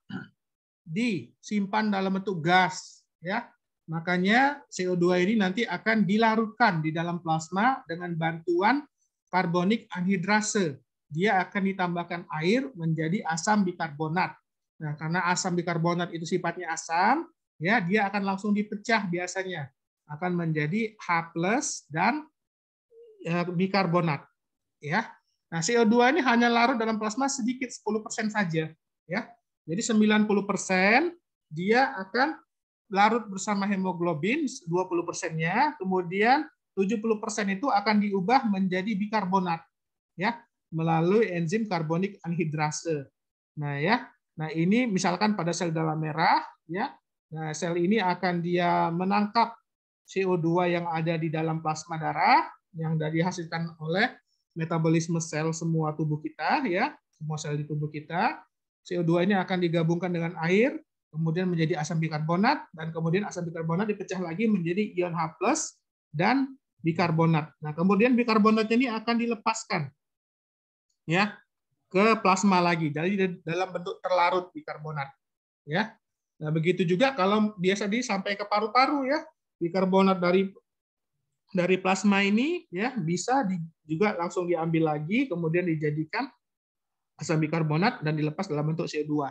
disimpan dalam bentuk gas, ya. Makanya CO2 ini nanti akan dilarutkan di dalam plasma dengan bantuan karbonik anhidrase. Dia akan ditambahkan air menjadi asam bikarbonat. Nah, karena asam bikarbonat itu sifatnya asam, ya, dia akan langsung dipecah biasanya. Akan menjadi H+ dan bikarbonat, ya. Nah, CO2 ini hanya larut dalam plasma sedikit, 10% saja, ya. Jadi 90% dia akan larut bersama hemoglobin, 20%-nya, kemudian 70% itu akan diubah menjadi bikarbonat, ya, melalui enzim karbonik anhidrase. Nah, ya. Nah, ini misalkan pada sel darah merah, ya. Nah, sel ini akan dia menangkap CO2 yang ada di dalam plasma darah yang dihasilkan oleh metabolisme sel semua tubuh kita, ya, semua sel di tubuh kita. CO2 ini akan digabungkan dengan air, kemudian menjadi asam bikarbonat, dan kemudian asam bikarbonat dipecah lagi menjadi ion H+ dan bikarbonat. Nah, kemudian bikarbonatnya ini akan dilepaskan, ya, ke plasma lagi, jadi dalam bentuk terlarut bikarbonat, ya. Nah, begitu juga kalau biasa sampai ke paru-paru, ya, bikarbonat dari plasma ini, ya, bisa juga langsung diambil lagi, kemudian dijadikan asam bikarbonat dan dilepas dalam bentuk CO2,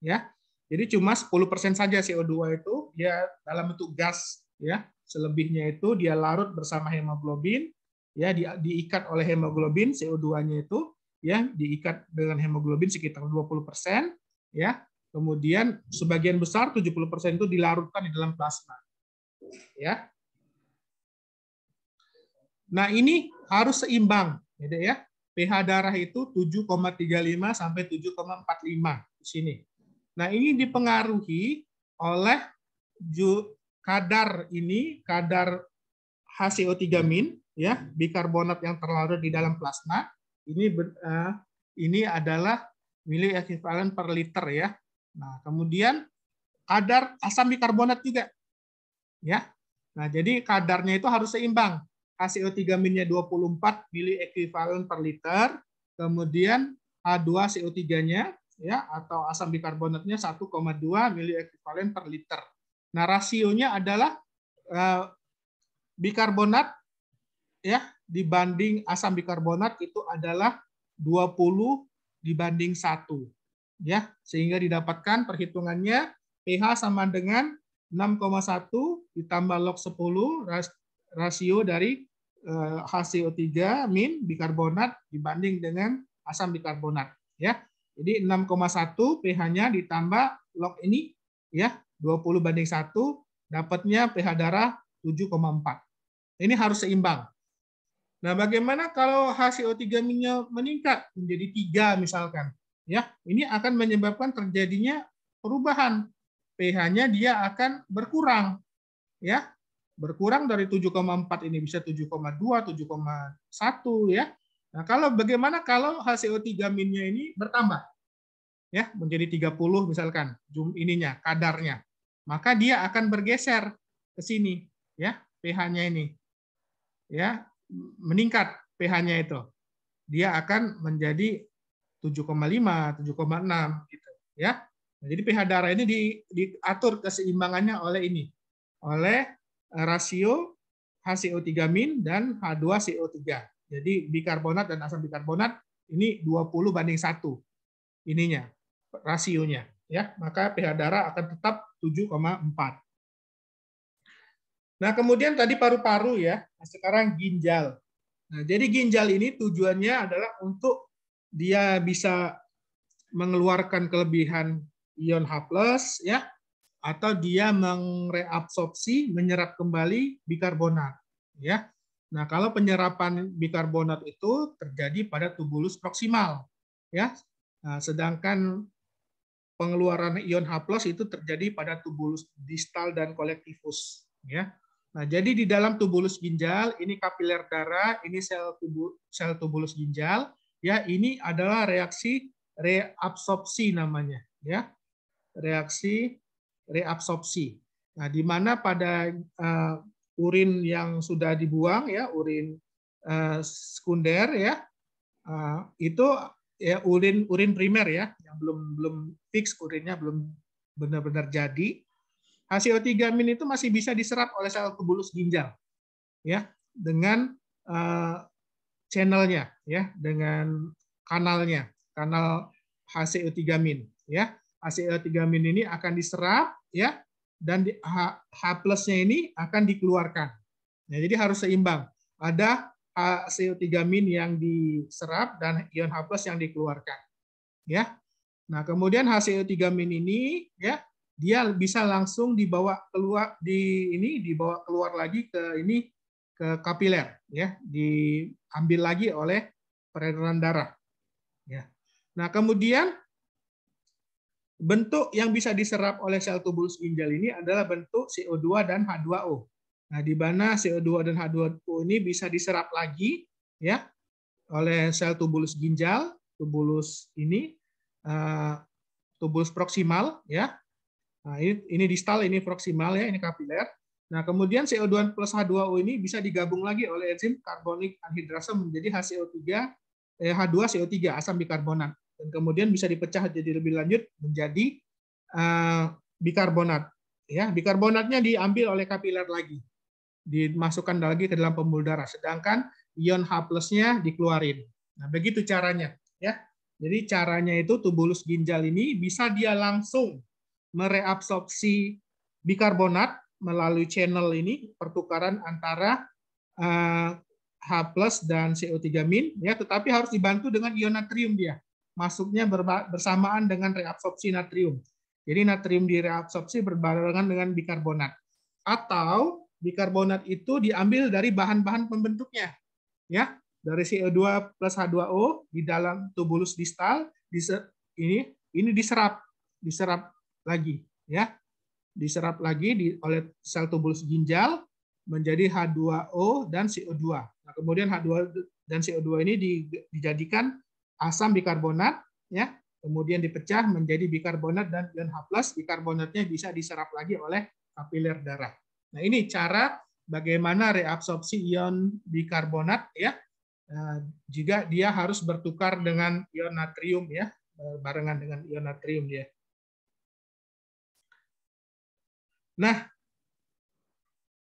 ya. Jadi cuma 10% saja CO2 itu dia dalam bentuk gas, ya. Selebihnya itu dia larut bersama hemoglobin, ya, diikat oleh hemoglobin, CO2-nya itu, ya, diikat dengan hemoglobin sekitar 20%, ya. Kemudian sebagian besar 70% itu dilarutkan di dalam plasma, ya. Nah, ini harus seimbang, gitu, ya. pH darah itu 7,35 sampai 7,45 di sini. Nah, ini dipengaruhi oleh kadar HCO3- ya, bikarbonat yang terlarut di dalam plasma ini adalah mili ekuivalen per liter ya. Nah, kemudian kadar asam bikarbonat juga ya. Nah, jadi kadarnya itu harus seimbang. HCO3-nya 24 mili ekuivalen per liter, kemudian H2CO3-nya ya atau asam bikarbonatnya 1,2 mili ekuivalen per liter. Nah, rasionya adalah bikarbonat ya dibanding asam bikarbonat itu adalah 20 dibanding 1 ya, sehingga didapatkan perhitungannya pH sama dengan 6,1 ditambah log 10 rasio dari HCO3 min bikarbonat dibanding dengan asam bikarbonat ya. Jadi 6,1 pH-nya ditambah log ini ya 20 banding 1 dapatnya pH darah 7,4. Ini harus seimbang. Nah, bagaimana kalau HCO3-nya meningkat menjadi 3 misalkan? Ya, ini akan menyebabkan terjadinya perubahan. pH-nya dia akan berkurang. Ya. Berkurang dari 7,4 ini bisa 7,2, 7,1 ya. Nah, bagaimana kalau HCO3-nya ini bertambah? Ya, menjadi 30 misalkan kadarnya. Maka dia akan bergeser ke sini ya, pH-nya ini. Ya, meningkat pH-nya itu. Dia akan menjadi 7,5, 7,6 gitu ya. Nah, jadi pH darah ini diatur keseimbangannya oleh rasio HCO3- dan H2CO3. Jadi bikarbonat dan asam bikarbonat ini 20 banding 1 ininya rasionya ya. Maka pH darah akan tetap 7,4. Nah, kemudian tadi paru-paru ya, sekarang ginjal. Nah, jadi ginjal ini tujuannya adalah untuk dia bisa mengeluarkan kelebihan ion H+ ya, atau dia mereabsorpsi, menyerap kembali bikarbonat ya. Nah, kalau penyerapan bikarbonat itu terjadi pada tubulus proksimal ya. Nah, sedangkan pengeluaran ion H+ itu terjadi pada tubulus distal dan kolektivus ya. Nah, jadi di dalam tubulus ginjal ini kapiler darah, ini sel tubulus ginjal ya, ini adalah reaksi reabsorpsi namanya ya. Reaksi reabsorpsi. Nah, di mana pada urin yang sudah dibuang ya, urin sekunder ya, itu ya urin primer ya, yang belum fix urinnya, belum benar-benar jadi. HCO3- itu masih bisa diserap oleh sel tubulus ginjal ya, dengan channelnya ya, dengan kanal HCO3- ya. HCO3- ini akan diserap ya, dan H+-nya ini akan dikeluarkan. Nah, jadi harus seimbang. Ada HCO3- yang diserap dan ion H+ yang dikeluarkan. Ya. Nah, kemudian HCO3- ini ya, dia bisa langsung dibawa keluar dibawa keluar lagi ke kapiler ya, diambil lagi oleh peredaran darah. Ya. Nah, kemudian bentuk yang bisa diserap oleh sel tubulus ginjal ini adalah bentuk CO2 dan H2O. Nah, di mana CO2 dan H2O ini bisa diserap lagi ya oleh sel tubulus ginjal, tubulus tubulus proksimal ya. Nah, ini distal, ini proksimal ya, ini kapiler. Nah, kemudian CO2 plus H2O ini bisa digabung lagi oleh enzim karbonik anhidrasa menjadi H2CO3 asam bikarbonat. Dan kemudian bisa dipecah jadi lebih lanjut menjadi bikarbonat. Ya, bikarbonatnya diambil oleh kapiler lagi, dimasukkan lagi ke dalam pembuluh darah. Sedangkan ion H+-nya dikeluarin. Nah, begitu caranya. Ya, jadi caranya itu tubulus ginjal ini bisa dia langsung mereabsorpsi bikarbonat melalui channel ini, pertukaran antara H+ dan CO3- ya, tetapi harus dibantu dengan ion natrium dia. Masuknya bersamaan dengan reabsorpsi natrium. Jadi natrium direabsorpsi berbarengan dengan bikarbonat. Atau bikarbonat itu diambil dari bahan-bahan pembentuknya. Ya, dari CO2 plus H2O di dalam tubulus distal ini diserap lagi ya. diserap lagi oleh sel tubulus ginjal menjadi H2O dan CO2. Nah, kemudian H2 dan CO2 ini dijadikan asam bikarbonat, ya, kemudian dipecah menjadi bikarbonat dan ion H+. Bikarbonatnya bisa diserap lagi oleh kapiler darah. Nah, ini cara bagaimana reabsorpsi ion bikarbonat, ya, jika dia harus bertukar dengan ion natrium, ya, barengan dengan ion natrium dia. Nah,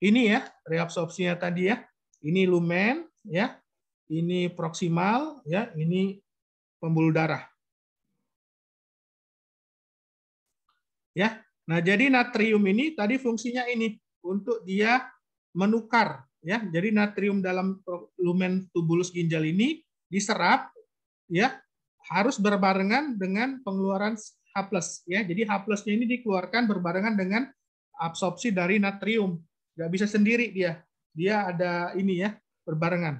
ini ya reabsorpsinya tadi ya. Ini lumen ya. Ini proksimal ya, ini pembuluh darah. Ya. Nah, jadi natrium ini tadi fungsinya ini untuk dia menukar ya. Jadi natrium dalam lumen tubulus ginjal ini diserap ya, harus berbarengan dengan pengeluaran H+ ya. Jadi H+-nya ini dikeluarkan berbarengan dengan absorpsi dari natrium. Nggak bisa sendiri dia. Dia ada ini ya, berbarengan.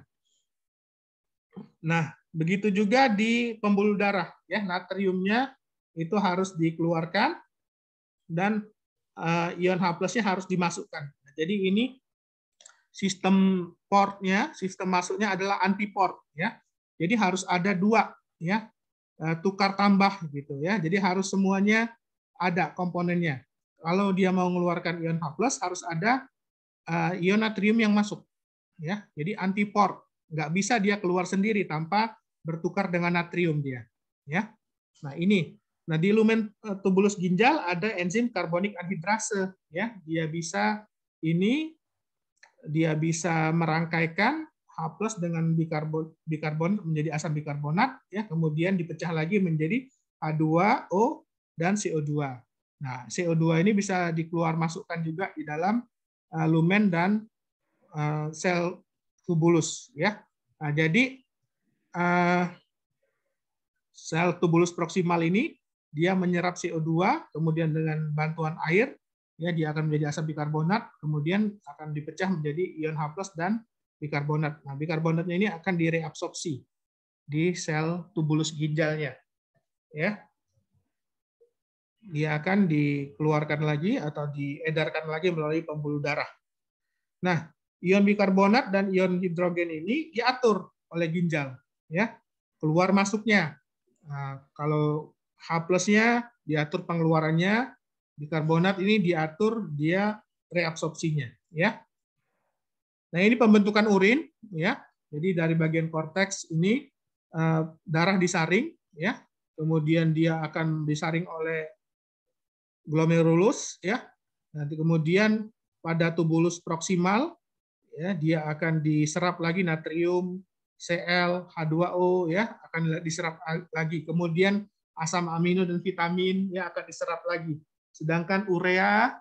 Nah, begitu juga di pembuluh darah ya, natriumnya itu harus dikeluarkan dan ion H+-nya harus dimasukkan. Nah, jadi ini sistem portnya, sistem masuknya adalah antiport ya. Jadi harus ada dua ya, tukar tambah gitu ya. Jadi harus semuanya ada komponennya. Kalau dia mau mengeluarkan ion H+ harus ada ion natrium yang masuk ya. Jadi antiport, nggak bisa dia keluar sendiri tanpa bertukar dengan natrium dia ya. Nah, ini. Nah, di lumen tubulus ginjal ada enzim karbonik anhidrase ya. Dia bisa merangkaikan H+ dengan bikarbon menjadi asam bikarbonat ya, kemudian dipecah lagi menjadi H2O dan CO2. Nah, CO2 ini bisa dikeluar masukkan juga di dalam lumen dan sel tubulus ya. Nah, jadi sel tubulus proksimal ini dia menyerap CO2 kemudian dengan bantuan air ya, dia akan menjadi asam bikarbonat, kemudian akan dipecah menjadi ion H+ dan bikarbonat. Nah, bikarbonatnya ini akan direabsorpsi di sel tubulus ginjalnya ya. Dia akan dikeluarkan lagi atau diedarkan lagi melalui pembuluh darah. Nah, ion bikarbonat dan ion hidrogen ini diatur oleh ginjal, ya, keluar masuknya. Nah, kalau H+-nya diatur pengeluarannya, bikarbonat ini diatur dia reabsorpsinya, ya. Nah, ini pembentukan urin, ya. Jadi dari bagian korteks ini darah disaring, ya. Kemudian dia akan disaring oleh glomerulus, ya. Nanti kemudian pada tubulus proksimal ya, dia akan diserap lagi natrium, Cl, H2O ya, akan diserap lagi. Kemudian asam amino dan vitamin ya akan diserap lagi. Sedangkan urea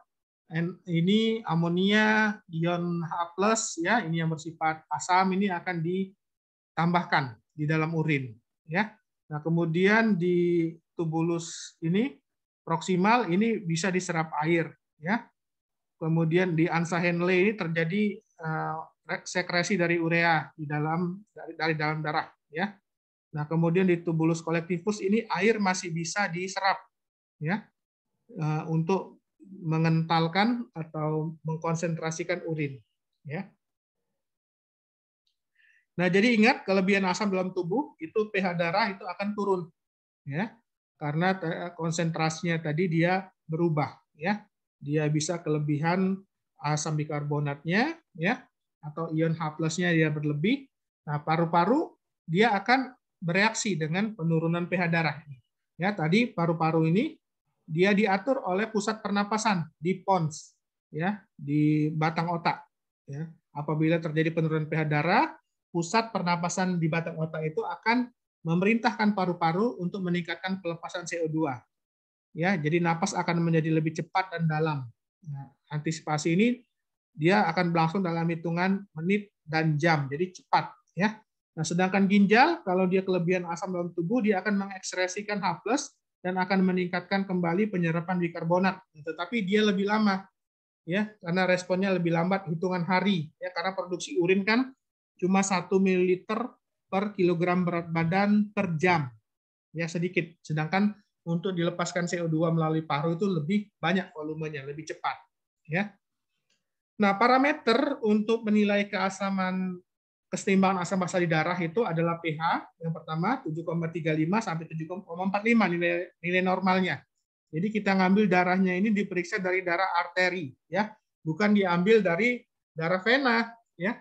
ini amonia, ion H+ ya, ini yang bersifat asam ini akan ditambahkan di dalam urin ya. Nah, kemudian di tubulus ini proksimal ini bisa diserap air ya. Kemudian di Ansa-Henle ini terjadi sekresi dari urea dari dalam darah ya. Nah, kemudian di tubulus kolektivus ini air masih bisa diserap ya, untuk mengentalkan atau mengkonsentrasikan urin ya. Nah, jadi ingat kelebihan asam dalam tubuh itu pH darah itu akan turun ya. Karena konsentrasinya tadi dia berubah ya. Dia bisa kelebihan asam bikarbonatnya ya, atau ion H+-nya dia berlebih. Nah, paru-paru dia akan bereaksi dengan penurunan pH darah. Ya, tadi paru-paru ini dia diatur oleh pusat pernapasan di pons ya, di batang otak ya. Apabila terjadi penurunan pH darah, pusat pernapasan di batang otak itu akan memerintahkan paru-paru untuk meningkatkan pelepasan CO2. Ya, jadi napas akan menjadi lebih cepat dan dalam. Nah, antisipasi ini dia akan berlangsung dalam hitungan menit dan jam, jadi cepat. Ya. Nah, sedangkan ginjal, kalau dia kelebihan asam dalam tubuh, dia akan mengekskresikan H+ dan akan meningkatkan kembali penyerapan bikarbonat. Tetapi dia lebih lama, ya, karena responnya lebih lambat, hitungan hari. Ya, karena produksi urin kan cuma 1 ml per kilogram berat badan per jam, ya sedikit. Sedangkan untuk dilepaskan CO2 melalui paru itu lebih banyak volumenya, lebih cepat. Ya. Nah, parameter untuk menilai keasaman keseimbangan asam basa di darah itu adalah pH yang pertama 7,35 sampai 7,45 nilai normalnya. Jadi kita ngambil darahnya ini diperiksa dari darah arteri, ya, bukan diambil dari darah vena, ya.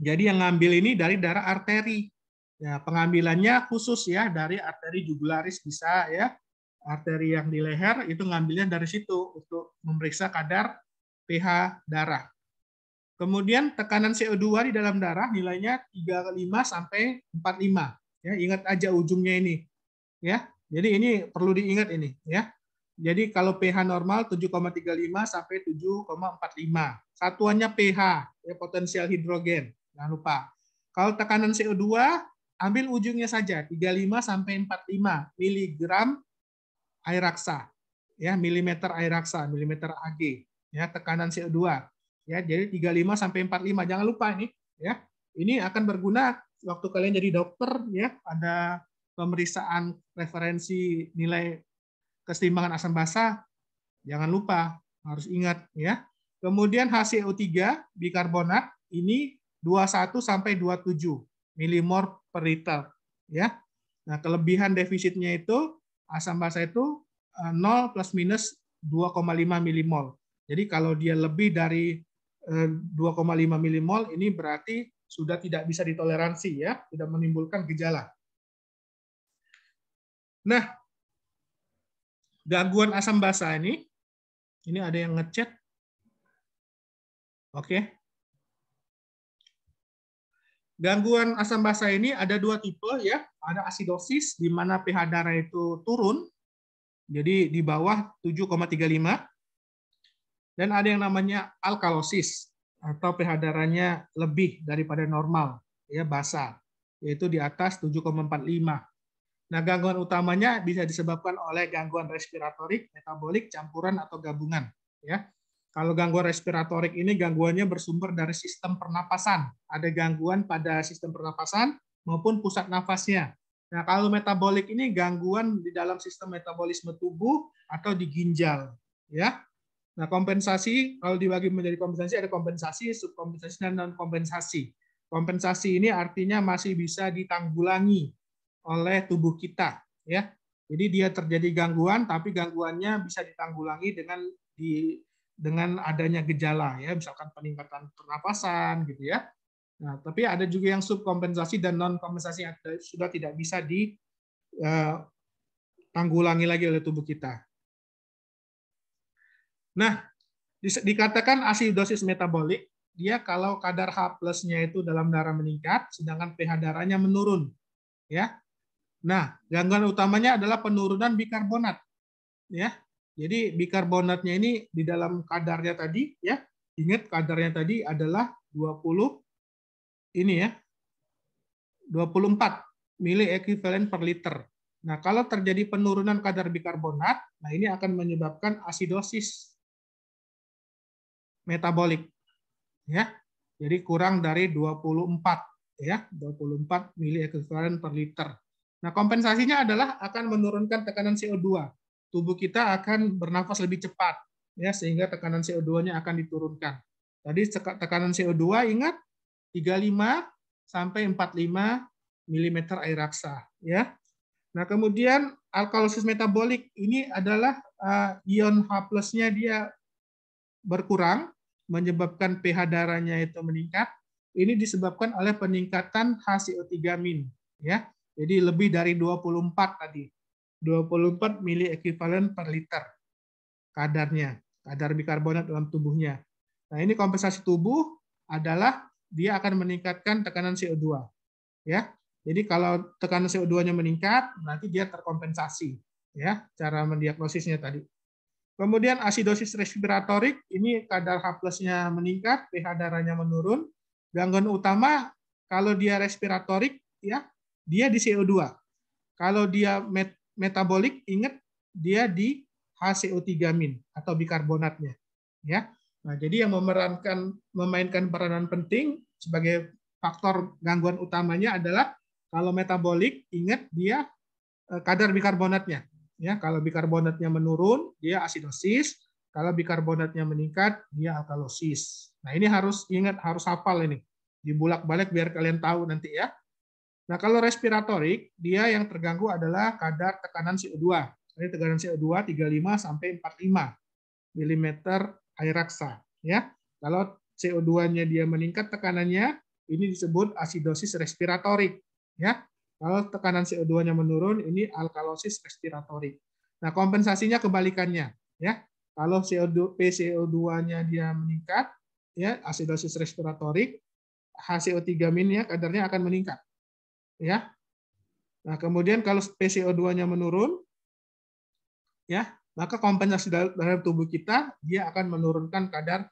Jadi yang ngambil ini dari darah arteri. Ya, pengambilannya khusus ya dari arteri jugularis bisa ya. Arteri yang di leher itu ngambilnya dari situ untuk memeriksa kadar pH darah. Kemudian tekanan CO2 di dalam darah nilainya 35 sampai 45. Ya, ingat aja ujungnya ini. Ya. Jadi ini perlu diingat ini ya. Jadi kalau pH normal 7,35 sampai 7,45. Satuannya pH, ya, potensial hidrogen. Jangan lupa. Kalau tekanan CO2 ambil ujungnya saja 35 sampai 45 miligram air raksa. Ya, milimeter air raksa, milimeter Ag. Ya, tekanan CO2. Ya, jadi 35 sampai 45. Jangan lupa ini, ya. Ini akan berguna waktu kalian jadi dokter ya, ada pemeriksaan referensi nilai keseimbangan asam basa. Jangan lupa, harus ingat ya. Kemudian HCO3 bikarbonat ini 21 sampai 27 milimol per liter ya. Nah, kelebihan defisitnya itu asam basa itu 0 plus minus 2,5 milimol. Jadi kalau dia lebih dari 2,5 milimol ini berarti sudah tidak bisa ditoleransi ya, tidak menimbulkan gejala. Nah, gangguan asam basa ini ada yang ngechat. Oke. Gangguan asam basa ini ada dua tipe ya, ada asidosis di mana pH darah itu turun. Jadi di bawah 7,35. Dan ada yang namanya alkalosis atau pH darahnya lebih daripada normal, ya, basa, yaitu di atas 7,45. Nah, gangguan utamanya bisa disebabkan oleh gangguan respiratorik, metabolik, campuran atau gabungan, ya. Kalau gangguan respiratorik ini gangguannya bersumber dari sistem pernapasan. Ada gangguan pada sistem pernapasan maupun pusat nafasnya. Nah, kalau metabolik ini gangguan di dalam sistem metabolisme tubuh atau di ginjal, ya. Nah, kompensasi kalau dibagi menjadi kompensasi ada kompensasi, subkompensasi dan non kompensasi. Kompensasi ini artinya masih bisa ditanggulangi oleh tubuh kita, ya. Jadi dia terjadi gangguan, tapi gangguannya bisa ditanggulangi dengan adanya gejala, ya, misalkan peningkatan pernapasan, gitu ya. Nah, tapi ada juga yang subkompensasi dan non kompensasi yang sudah tidak bisa ditanggulangi lagi oleh tubuh kita. Nah, dikatakan asidosis metabolik, dia kalau kadar H plusnya itu dalam darah meningkat, sedangkan pH darahnya menurun, ya. Nah, gangguan utamanya adalah penurunan bikarbonat, ya. Jadi bikarbonatnya ini di dalam kadarnya tadi, ya. Ingat kadarnya tadi adalah 20 ini ya, 24 mili ekuivalen per liter. Nah, kalau terjadi penurunan kadar bikarbonat, nah ini akan menyebabkan asidosis metabolik, ya. Jadi kurang dari 24 ya, 24 mili ekuivalen per liter. Nah, kompensasinya adalah akan menurunkan tekanan CO2. Tubuh kita akan bernafas lebih cepat ya, sehingga tekanan CO2-nya akan diturunkan. Tadi tekanan CO2 ingat 35 sampai 45 mm air raksa ya. Nah, kemudian alkalosis metabolik ini adalah ion H+-nya dia berkurang, menyebabkan pH darahnya itu meningkat. Ini disebabkan oleh peningkatan HCO3-, ya. Jadi lebih dari 24 tadi. 24 mili ekuivalen per liter kadarnya, kadar bikarbonat dalam tubuhnya. Nah, ini kompensasi tubuh adalah dia akan meningkatkan tekanan CO2, ya. Jadi kalau tekanan CO2-nya meningkat, berarti dia terkompensasi, ya. Cara mendiagnosisnya tadi. Kemudian asidosis respiratorik, ini kadar H+-nya meningkat, pH darahnya menurun. Gangguan utama kalau dia respiratorik, ya, dia di CO2. Kalau dia metabolik, ingat dia di HCO3- atau bikarbonatnya, ya. Nah, jadi yang memainkan peranan penting sebagai faktor gangguan utamanya adalah kalau metabolik, ingat dia kadar bikarbonatnya. Ya, kalau bikarbonatnya menurun, dia asidosis. Kalau bikarbonatnya meningkat, dia alkalosis. Nah, ini harus ingat, harus hafal ini. Dibulak-balik biar kalian tahu nanti ya. Nah, kalau respiratorik, dia yang terganggu adalah kadar tekanan CO2. Jadi tekanan CO2 35 sampai 45 mm air raksa. Ya, kalau CO2-nya dia meningkat tekanannya, ini disebut asidosis respiratorik. Ya, kalau tekanan CO2-nya menurun, ini alkalosis respiratorik. Nah, kompensasinya kebalikannya. Ya, kalau PCO2-nya dia meningkat, ya asidosis respiratorik, HCO3- ya kadarnya akan meningkat. Ya. Nah, kemudian kalau PCO2-nya menurun, ya, maka kompensasi dalam tubuh kita dia akan menurunkan kadar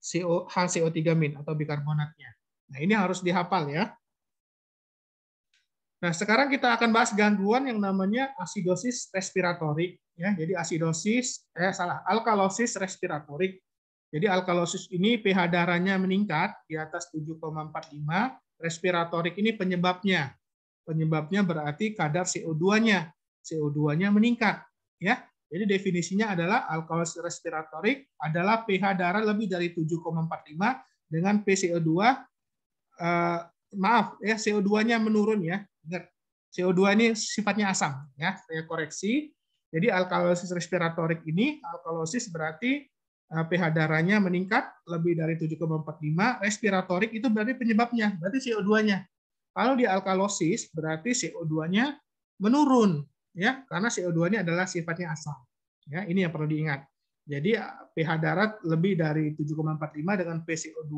HCO3- atau bikarbonatnya. Nah, ini harus dihafal ya. Nah, sekarang kita akan bahas gangguan yang namanya asidosis respiratorik ya. Jadi alkalosis respiratorik. Jadi alkalosis ini pH darahnya meningkat di atas 7,45, respiratorik ini penyebabnya. Penyebabnya berarti kadar CO2-nya. CO2-nya meningkat ya. Jadi definisinya adalah alkalosis respiratorik adalah pH darah lebih dari 7,45 dengan PCO2 maaf ya, CO2-nya menurun ya. Ingat, CO2 ini sifatnya asam ya. Saya koreksi. Jadi alkalosis respiratorik ini, alkalosis berarti pH darahnya meningkat lebih dari 7,45, respiratorik itu berarti penyebabnya, berarti CO2-nya. Kalau di alkalosis berarti CO2-nya menurun ya, karena CO2-nya adalah sifatnya asam. Ya, ini yang perlu diingat. Jadi pH darah lebih dari 7,45 dengan PCO2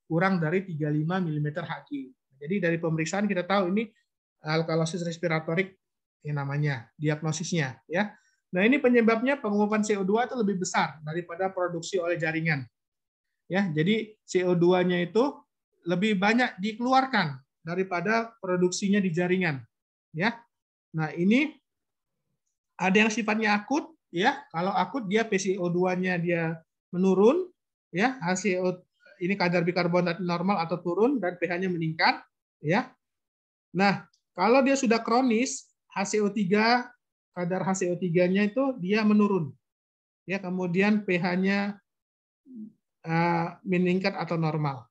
kurang dari 35 mm Hg. Jadi dari pemeriksaan kita tahu ini alkalosis respiratorik yang namanya, diagnosisnya ya. Nah, ini penyebabnya penguapan CO2 itu lebih besar daripada produksi oleh jaringan. Ya, jadi CO2-nya itu lebih banyak dikeluarkan daripada produksinya di jaringan. Ya. Nah, ini ada yang sifatnya akut ya. Kalau akut dia PCO2-nya dia menurun ya, HCO ini kadar bikarbonat normal atau turun dan pH-nya meningkat ya. Nah, kalau dia sudah kronis, HCO3 kadar HCO3-nya itu dia menurun. Ya, kemudian pH-nya meningkat atau normal.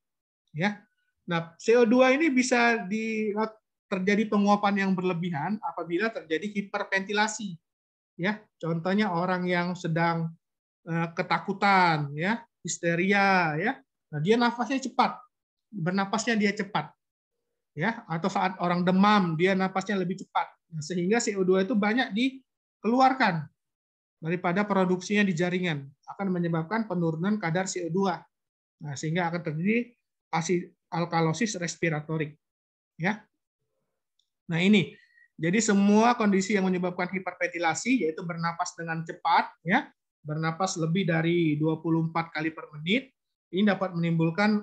Ya. Nah, CO2 ini bisa terjadi penguapan yang berlebihan apabila terjadi hiperventilasi. Ya, contohnya orang yang sedang ketakutan, ya, histeria, ya. Nah, dia nafasnya cepat, bernapasnya dia cepat, ya. Atau saat orang demam, dia nafasnya lebih cepat, nah, sehingga CO2 itu banyak dikeluarkan daripada produksinya di jaringan, akan menyebabkan penurunan kadar CO2. Nah, sehingga akan terjadi alkalosis respiratorik, ya. Nah, ini. Jadi semua kondisi yang menyebabkan hiperventilasi yaitu bernapas dengan cepat ya, bernapas lebih dari 24 kali per menit, ini dapat menimbulkan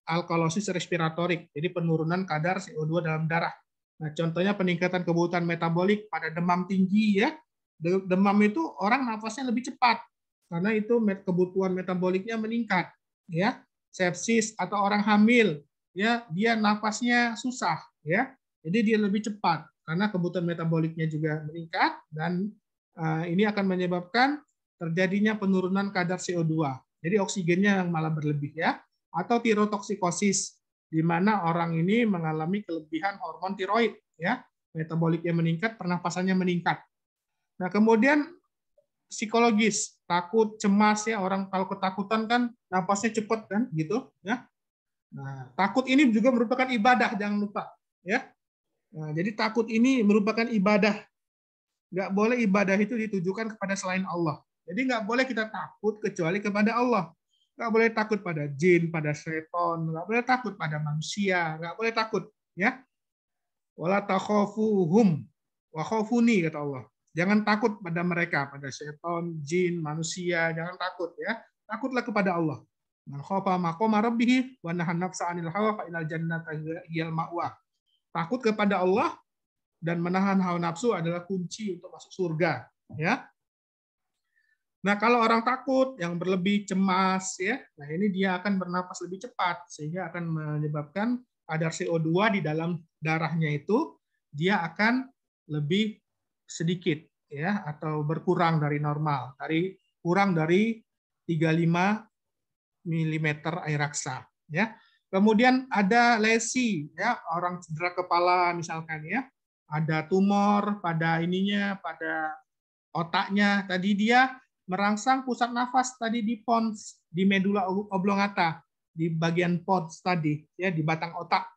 alkalosis respiratorik, jadi penurunan kadar CO2 dalam darah. Nah, contohnya peningkatan kebutuhan metabolik pada demam tinggi ya. Demam itu orang nafasnya lebih cepat karena itu kebutuhan metaboliknya meningkat ya. Sepsis atau orang hamil ya, dia nafasnya susah ya. Jadi dia lebih cepat karena kebutuhan metaboliknya juga meningkat dan ini akan menyebabkan terjadinya penurunan kadar CO2. Jadi oksigennya yang malah berlebih ya. Atau tirotoksikosis di mana orang ini mengalami kelebihan hormon tiroid ya. Metaboliknya meningkat, pernapasannya meningkat. Nah, kemudian psikologis, takut, cemas ya, orang kalau ketakutan kan napasnya cepat kan gitu ya. Nah, takut ini juga merupakan ibadah, jangan lupa ya. Nah, jadi takut ini merupakan ibadah. Nggak boleh ibadah itu ditujukan kepada selain Allah. Jadi nggak boleh kita takut kecuali kepada Allah. Nggak boleh takut pada jin, pada setan, nggak boleh takut pada manusia, nggak boleh takut. Ya, wala takhafuhum wa khafuni kata Allah. Jangan takut pada mereka, pada setan, jin, manusia, jangan takut ya. Takutlah kepada Allah. Man khafa maqama rabbih wa nahan nafsa 'anil hawa fa inal jannata hiyal ma'wa. Takut kepada Allah dan menahan hawa nafsu adalah kunci untuk masuk surga, ya. Nah, kalau orang takut yang berlebih cemas ya, nah ini dia akan bernapas lebih cepat sehingga akan menyebabkan kadar CO2 di dalam darahnya itu dia akan lebih sedikit ya, atau berkurang dari normal, kurang dari 35 milimeter air raksa ya. Kemudian ada lesi ya, orang cedera kepala misalkan ya, ada tumor pada pada otaknya, tadi dia merangsang pusat nafas tadi di pons, di medula oblongata, di bagian pons tadi ya, di batang otak.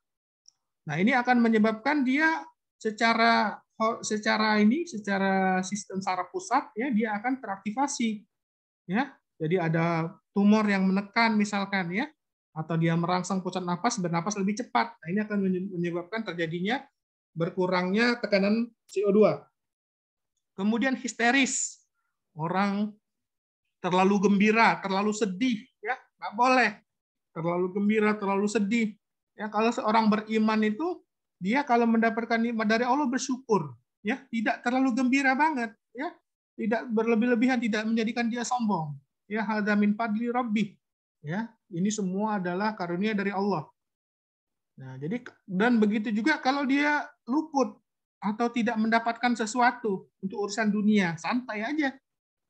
Nah, ini akan menyebabkan dia secara sistem saraf pusat ya, dia akan teraktivasi ya. Jadi ada tumor yang menekan misalkan ya, atau dia merangsang pusat nafas, bernapas lebih cepat. Nah, ini akan menyebabkan terjadinya berkurangnya tekanan CO2. Kemudian histeris, orang terlalu gembira, terlalu sedih, ya nggak boleh. Terlalu gembira, terlalu sedih. Ya, kalau seorang beriman itu dia kalau mendapatkan nikmat dari Allah bersyukur, ya tidak terlalu gembira banget, ya tidak berlebih-lebihan, tidak menjadikan dia sombong. Ya hadza min fadli rabbih. Ya, ini semua adalah karunia dari Allah. Nah, jadi dan begitu juga kalau dia luput atau tidak mendapatkan sesuatu untuk urusan dunia, santai aja.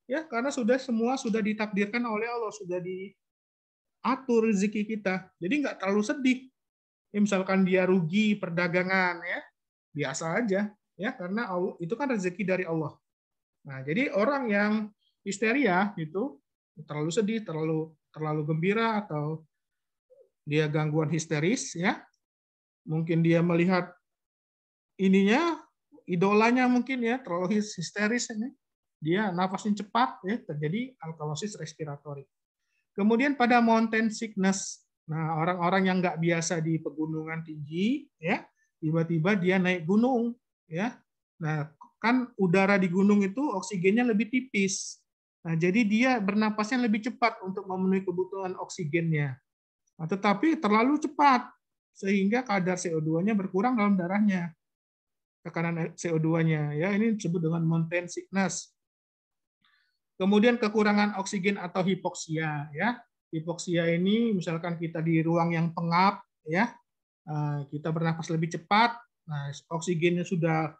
Ya, karena semua sudah ditakdirkan oleh Allah, sudah diatur rezeki kita. Jadi nggak terlalu sedih. Ya, misalkan dia rugi perdagangan ya, biasa aja ya, karena Allah, itu kan rezeki dari Allah. Nah, jadi orang yang histeria itu terlalu sedih, terlalu gembira, atau dia gangguan histeris ya, mungkin dia melihat ininya idolanya mungkin ya terlalu histeris ini, dia nafasnya cepat ya, terjadi alkalosis respiratori. Kemudian pada mountain sickness, nah orang-orang yang nggak biasa di pegunungan tinggi ya, tiba-tiba dia naik gunung ya, nah kan udara di gunung itu oksigennya lebih tipis, nah jadi dia bernapasnya lebih cepat untuk memenuhi kebutuhan oksigennya. Nah, tetapi terlalu cepat sehingga kadar CO2-nya berkurang dalam darahnya, tekanan CO2-nya ya, ini disebut dengan mountain sickness. Kemudian kekurangan oksigen atau hipoksia ya. Hipoksia ini misalkan kita di ruang yang pengap ya, kita bernapas lebih cepat, nah oksigennya sudah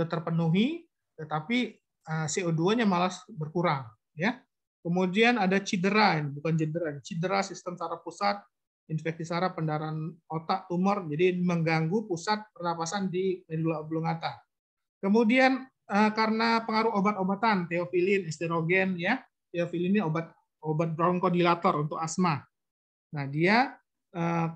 terpenuhi, tetapi CO2-nya malah berkurang ya. Kemudian ada cedera, bukan cedera sistem saraf pusat, infeksi saraf, pendarahan otak, tumor, jadi mengganggu pusat pernapasan di medula oblongata. Kemudian karena pengaruh obat-obatan, teofilin, estrogen ya, teofilin ini obat bronkodilator untuk asma. Nah, dia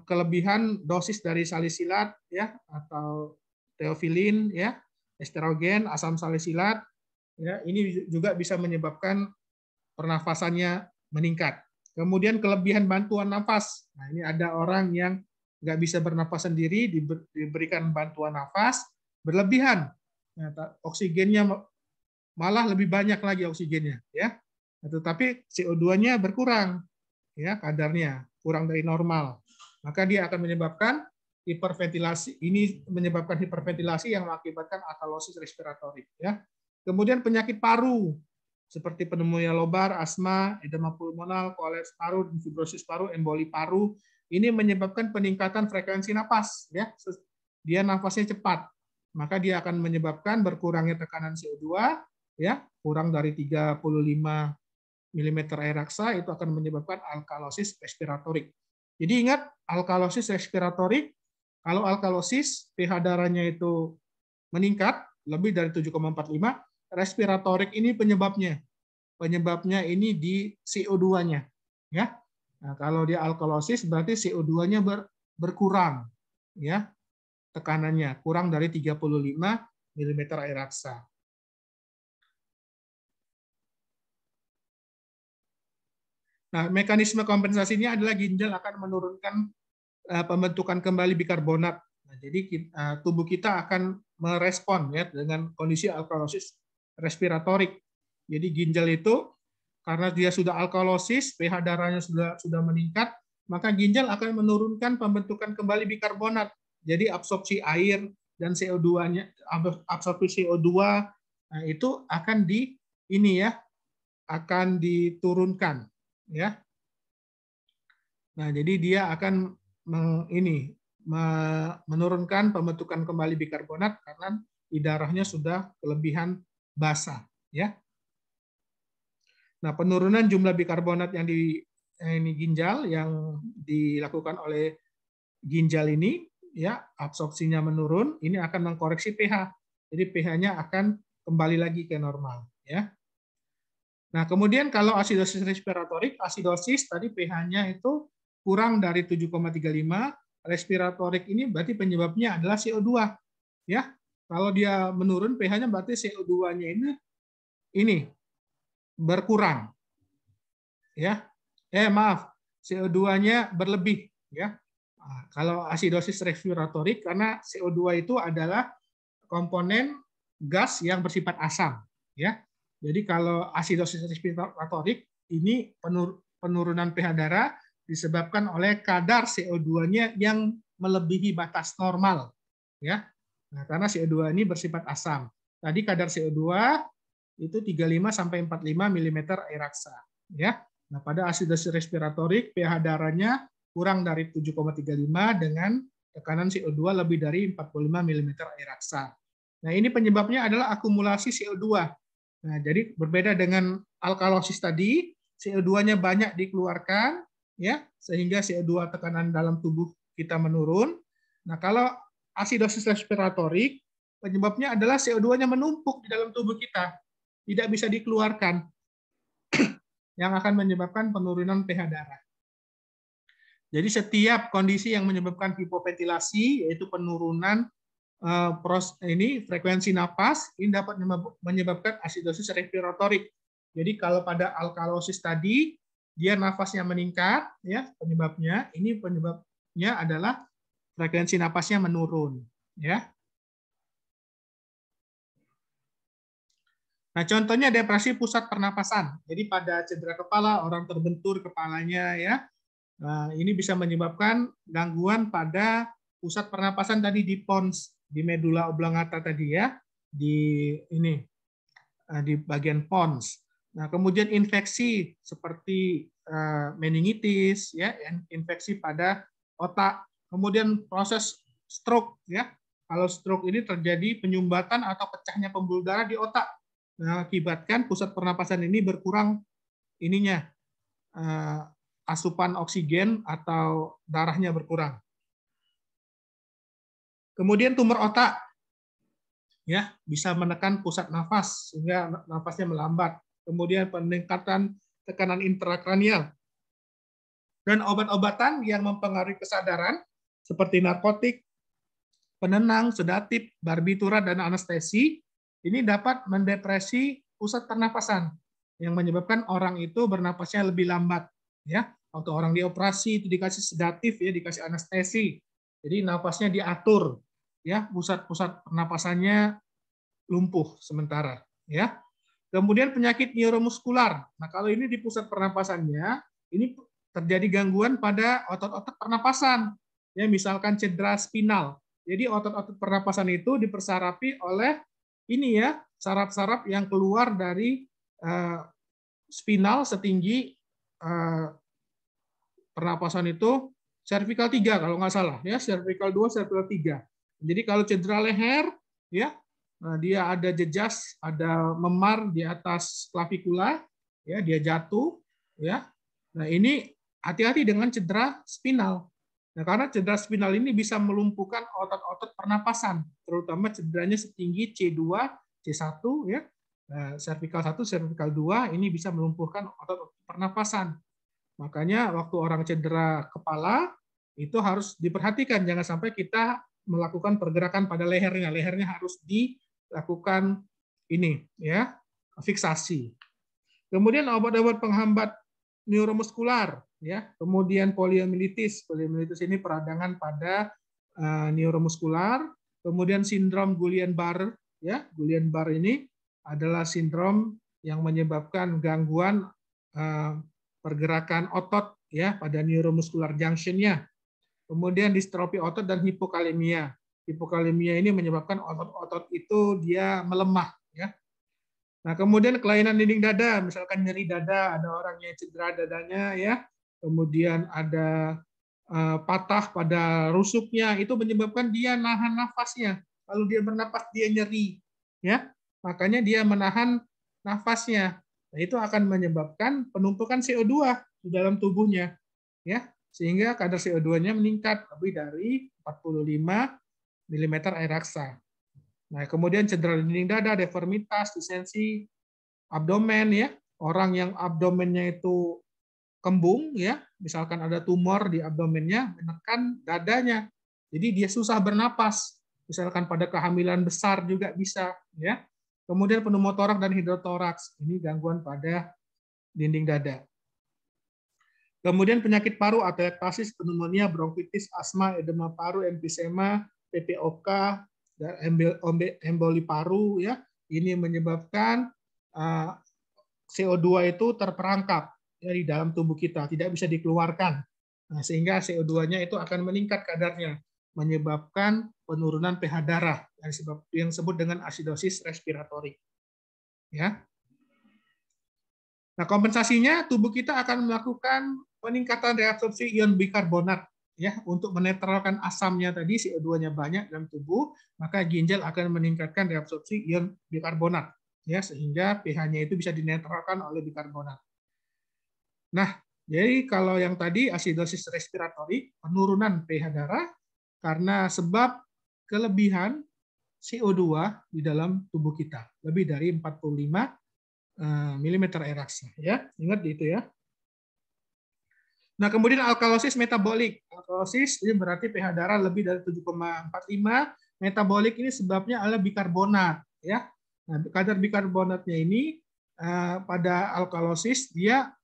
kelebihan dosis dari salisilat ya, atau teofilin ya, estrogen, asam salisilat ya, ini juga bisa menyebabkan pernafasannya meningkat. Kemudian kelebihan bantuan nafas. Nah, ini ada orang yang nggak bisa bernafas sendiri, diberikan bantuan nafas berlebihan. Nah, oksigennya malah lebih banyak lagi oksigennya, ya. Tetapi CO2-nya berkurang, ya kadarnya kurang dari normal. Maka dia akan menyebabkan hiperventilasi. Ini menyebabkan hiperventilasi yang mengakibatkan alkalosis respiratori, ya. Kemudian penyakit paru seperti pneumonia lobar, asma, edema pulmonal, kolaps paru, fibrosis paru, emboli paru, ini menyebabkan peningkatan frekuensi napas ya. Dia nafasnya cepat. Maka dia akan menyebabkan berkurangnya tekanan CO2 ya, kurang dari 35 mm air raksa, itu akan menyebabkan alkalosis respiratorik. Jadi ingat, alkalosis respiratorik, kalau alkalosis pH darahnya itu meningkat lebih dari 7,45, respiratorik ini penyebabnya. Penyebabnya ini di CO2-nya. Ya. Nah, kalau dia alkalosis berarti CO2-nya berkurang. Ya. Tekanannya kurang dari 35 mm air raksa. Nah, mekanisme kompensasinya adalah ginjal akan menurunkan pembentukan kembali bikarbonat. Nah, jadi tubuh kita akan merespon ya dengan kondisi alkalosis respiratorik. Jadi ginjal itu karena dia sudah alkalosis, pH darahnya sudah meningkat, maka ginjal akan menurunkan pembentukan kembali bikarbonat. Jadi absorpsi air dan CO2-nya, absorpsi CO2 nah, itu akan akan diturunkan ya. Nah, jadi dia akan menurunkan pembentukan kembali bikarbonat karena darahnya sudah kelebihan basa, ya. Nah, penurunan jumlah bikarbonat yang ini ginjal yang dilakukan oleh ginjal ini, ya, absorpsinya menurun, ini akan mengkoreksi pH. Jadi pH-nya akan kembali lagi ke normal, ya. Nah, kemudian kalau asidosis respiratorik, asidosis tadi pH-nya itu kurang dari 7,35, respiratorik ini berarti penyebabnya adalah CO2, ya. Kalau dia menurun pH-nya berarti CO2-nya ini berkurang, ya. Maaf, CO2-nya berlebih, ya. Nah, kalau asidosis respiratorik, karena CO2 itu adalah komponen gas yang bersifat asam, ya. Jadi kalau asidosis respiratorik ini penurunan pH darah disebabkan oleh kadar CO2-nya yang melebihi batas normal, ya. Nah, karena CO2 ini bersifat asam. Tadi kadar CO2 itu 35 sampai 45 mm air raksa, ya. Nah, pada asidosis respiratorik pH darahnya kurang dari 7,35 dengan tekanan CO2 lebih dari 45 mm air raksa. Nah, ini penyebabnya adalah akumulasi CO2. Nah, jadi berbeda dengan alkalosis tadi, CO2-nya banyak dikeluarkan, ya, sehingga CO2 tekanan dalam tubuh kita menurun. Nah, kalau asidosis respiratorik, penyebabnya adalah CO2-nya menumpuk di dalam tubuh kita, tidak bisa dikeluarkan, yang akan menyebabkan penurunan pH darah. Jadi setiap kondisi yang menyebabkan hipoventilasi, yaitu penurunan frekuensi napas, ini dapat menyebabkan asidosis respiratorik. Jadi kalau pada alkalosis tadi dia nafasnya meningkat, ya, penyebabnya adalah frekuensi napasnya menurun, ya. Nah, contohnya depresi pusat pernapasan. Jadi pada cedera kepala, orang terbentur kepalanya, ya. Nah, ini bisa menyebabkan gangguan pada pusat pernapasan tadi di pons, di medula oblongata tadi, ya, di bagian pons. Nah, kemudian infeksi seperti meningitis, ya, infeksi pada otak. Kemudian proses stroke, ya. Kalau stroke ini terjadi penyumbatan atau pecahnya pembuluh darah di otak, mengakibatkan pusat pernapasan ini berkurang asupan oksigen atau darahnya berkurang. Kemudian tumor otak, ya, bisa menekan pusat nafas sehingga nafasnya melambat. Kemudian peningkatan tekanan intrakranial dan obat-obatan yang mempengaruhi kesadaran seperti narkotik, penenang, sedatif, barbiturat, dan anestesi ini dapat mendepresi pusat pernapasan yang menyebabkan orang itu bernapasnya lebih lambat, ya. Waktu orang dioperasi itu dikasih sedatif, ya, dikasih anestesi, jadi nafasnya diatur, ya, pusat-pusat pernapasannya lumpuh sementara, ya. Kemudian penyakit neuromuskular. Nah, kalau ini di pusat pernapasannya ini terjadi gangguan pada otot-otot pernapasan, ya, misalkan cedera spinal. Jadi otot-otot pernapasan itu dipersarapi oleh ini, ya, saraf-saraf yang keluar dari spinal setinggi pernapasan itu cervical 3 kalau nggak salah, ya, cervical 2, cervical 3. Jadi kalau cedera leher, ya, dia ada jejas, ada memar di atas klavikula, ya, dia jatuh, ya. Nah, ini hati-hati dengan cedera spinal. Nah, karena cedera spinal ini bisa melumpuhkan otot-otot pernapasan, terutama cederanya setinggi C2, C1, ya. Nah, cervical 1, cervical 2 ini bisa melumpuhkan otot pernapasan. Makanya waktu orang cedera kepala itu harus diperhatikan, jangan sampai kita melakukan pergerakan pada lehernya. Lehernya harus dilakukan ini, ya, fiksasi. Kemudian obat-obat penghambat neuromuskular, ya. Kemudian poliomielitis. Poliomielitis ini peradangan pada neuromuskular. Kemudian sindrom Guillain-Barré, ya. Guillain-Barré ini adalah sindrom yang menyebabkan gangguan pergerakan otot, ya, pada neuromuscular junction-nya. Kemudian distrofi otot dan hipokalemia. Hipokalemia ini menyebabkan otot-otot itu dia melemah, ya. Nah, kemudian kelainan dinding dada, misalkan nyeri dada, ada orang yang cedera dadanya, ya. Kemudian ada patah pada rusuknya, itu menyebabkan dia nahan nafasnya. Kalau dia bernapas dia nyeri, ya. Makanya dia menahan nafasnya. Nah, itu akan menyebabkan penumpukan CO2 di dalam tubuhnya, ya. Sehingga kadar CO2-nya meningkat lebih dari 45 mm air raksa. Nah, kemudian cedera dinding dada, deformitas, distensi abdomen, ya. Orang yang abdomennya itu kembung, ya, misalkan ada tumor di abdomennya menekan dadanya, jadi dia susah bernapas. Misalkan pada kehamilan besar juga bisa, ya. Kemudian pneumotoraks dan hidrotoraks, ini gangguan pada dinding dada. Kemudian penyakit paru, atelektasis, pneumonia, bronkitis, asma, edema paru, emfisema, PPOK, dan emboli paru, ya. Ini menyebabkan CO2 itu terperangkap di dalam tubuh kita, tidak bisa dikeluarkan. Nah, sehingga CO2-nya itu akan meningkat kadarnya, menyebabkan penurunan pH darah yang disebut dengan asidosis respiratori. Ya. Nah, kompensasinya tubuh kita akan melakukan peningkatan reabsorpsi ion bikarbonat, ya, untuk menetralkan asamnya tadi, CO2-nya banyak dalam tubuh, maka ginjal akan meningkatkan reabsorpsi ion bikarbonat, ya, sehingga pH-nya itu bisa dinetralkan oleh bikarbonat. Nah, jadi kalau yang tadi asidosis respiratori, penurunan pH darah karena sebab kelebihan CO2 di dalam tubuh kita, lebih dari 45 mm air raksa, ya. Ingat itu, ya. Nah, kemudian alkalosis metabolik. Alkalosis ini berarti pH darah lebih dari 7,45. Metabolik ini sebabnya adalah bikarbonat, ya. Nah, kadar bikarbonatnya ini pada alkalosis dia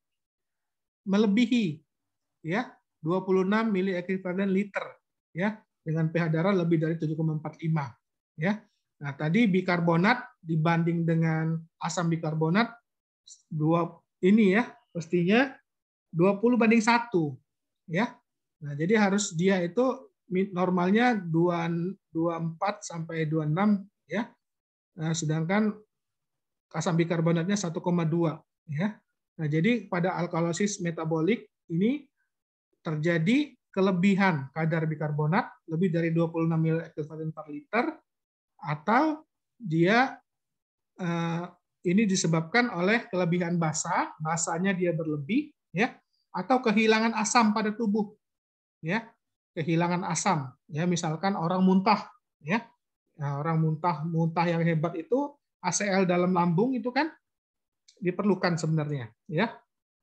melebihi, ya, 26 mili ekuivalen liter, ya, dengan pH darah lebih dari 7,45, ya. Nah, tadi bikarbonat dibanding dengan asam bikarbonat ini, ya, pastinya 20:1, ya. Nah, jadi harus dia itu normalnya 24 sampai 26, ya. Nah, sedangkan asam bikarbonatnya 1,2, ya. Nah, jadi pada alkalosis metabolik ini terjadi kelebihan kadar bikarbonat lebih dari 26 ml ekuivalen per liter, atau dia ini disebabkan oleh kelebihan basanya dia berlebih, ya, atau kehilangan asam pada tubuh, ya, kehilangan asam, ya, misalkan orang muntah, ya. Nah, orang muntah yang hebat itu ACL dalam lambung itu kan diperlukan sebenarnya, ya.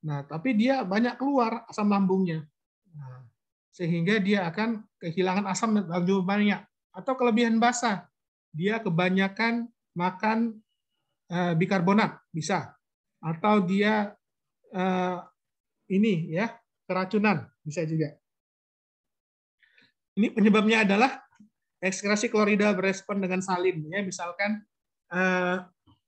Nah, tapi dia banyak keluar asam lambungnya. Nah, sehingga dia akan kehilangan asam dalam jumlah banyak, atau kelebihan basa. Dia kebanyakan makan bikarbonat bisa, atau dia ini, ya, keracunan bisa juga. Ini penyebabnya adalah ekskresi klorida berespon dengan salin, ya, misalkan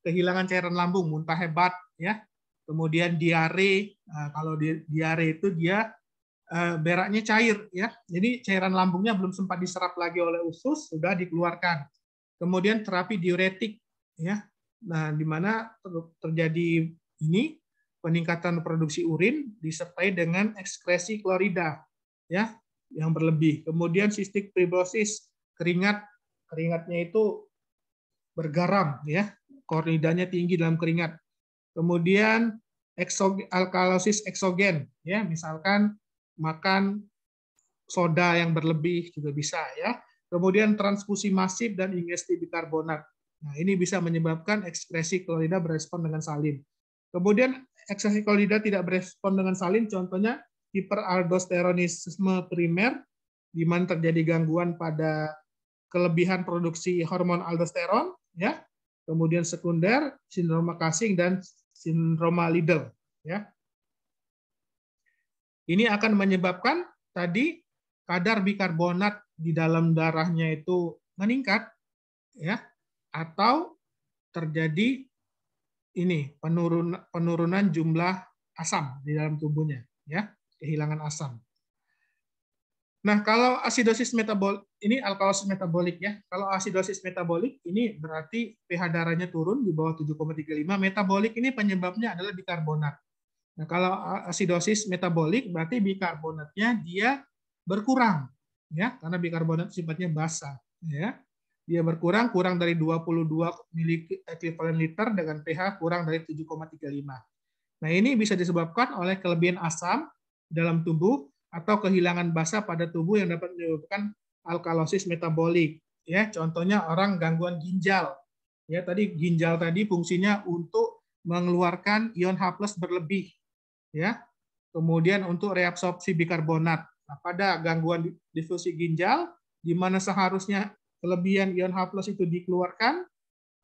kehilangan cairan lambung, muntah hebat, ya, kemudian diare. Nah, kalau diare itu dia beraknya cair, ya, jadi cairan lambungnya belum sempat diserap lagi oleh usus, sudah dikeluarkan. Kemudian terapi diuretik, ya, nah, di mana terjadi ini peningkatan produksi urin disertai dengan ekskresi klorida, ya, yang berlebih. Kemudian sistik fibrosis, keringatnya itu bergaram, ya, kloridanya tinggi dalam keringat. Kemudian alkalosis eksogen, ya, misalkan makan soda yang berlebih juga bisa, ya. Kemudian transfusi masif dan ingesti bikarbonat. Nah, ini bisa menyebabkan ekskresi klorida berespon dengan salin. Kemudian ekskresi klorida tidak berespon dengan salin, contohnya hiperaldosteronisme primer, di mana terjadi gangguan pada kelebihan produksi hormon aldosteron, ya. Kemudian sekunder, sindroma Cushing dan sindroma Liddle, ya. Ini akan menyebabkan tadi kadar bikarbonat di dalam darahnya itu meningkat, ya, atau terjadi ini penurunan jumlah asam di dalam tubuhnya, ya, kehilangan asam. Nah, kalau asidosis metabolik ini alkalosis metabolik, ya. Kalau asidosis metabolik ini berarti pH darahnya turun di bawah 7,35. Metabolik ini penyebabnya adalah bikarbonat. Nah, kalau asidosis metabolik berarti bikarbonatnya dia berkurang, ya, karena bikarbonat sifatnya basa, ya. dia berkurang dari 22 mili ekuivalen liter dengan pH kurang dari 7,35. Nah, ini bisa disebabkan oleh kelebihan asam dalam tubuh atau kehilangan basa pada tubuh yang dapat menyebabkan alkalosis metabolik. Ya, contohnya orang gangguan ginjal. Ya, tadi ginjal tadi fungsinya untuk mengeluarkan ion H+ berlebih. Ya, kemudian untuk reabsorpsi bikarbonat. Nah, pada gangguan difusi ginjal, di mana seharusnya kelebihan ion H+ itu dikeluarkan,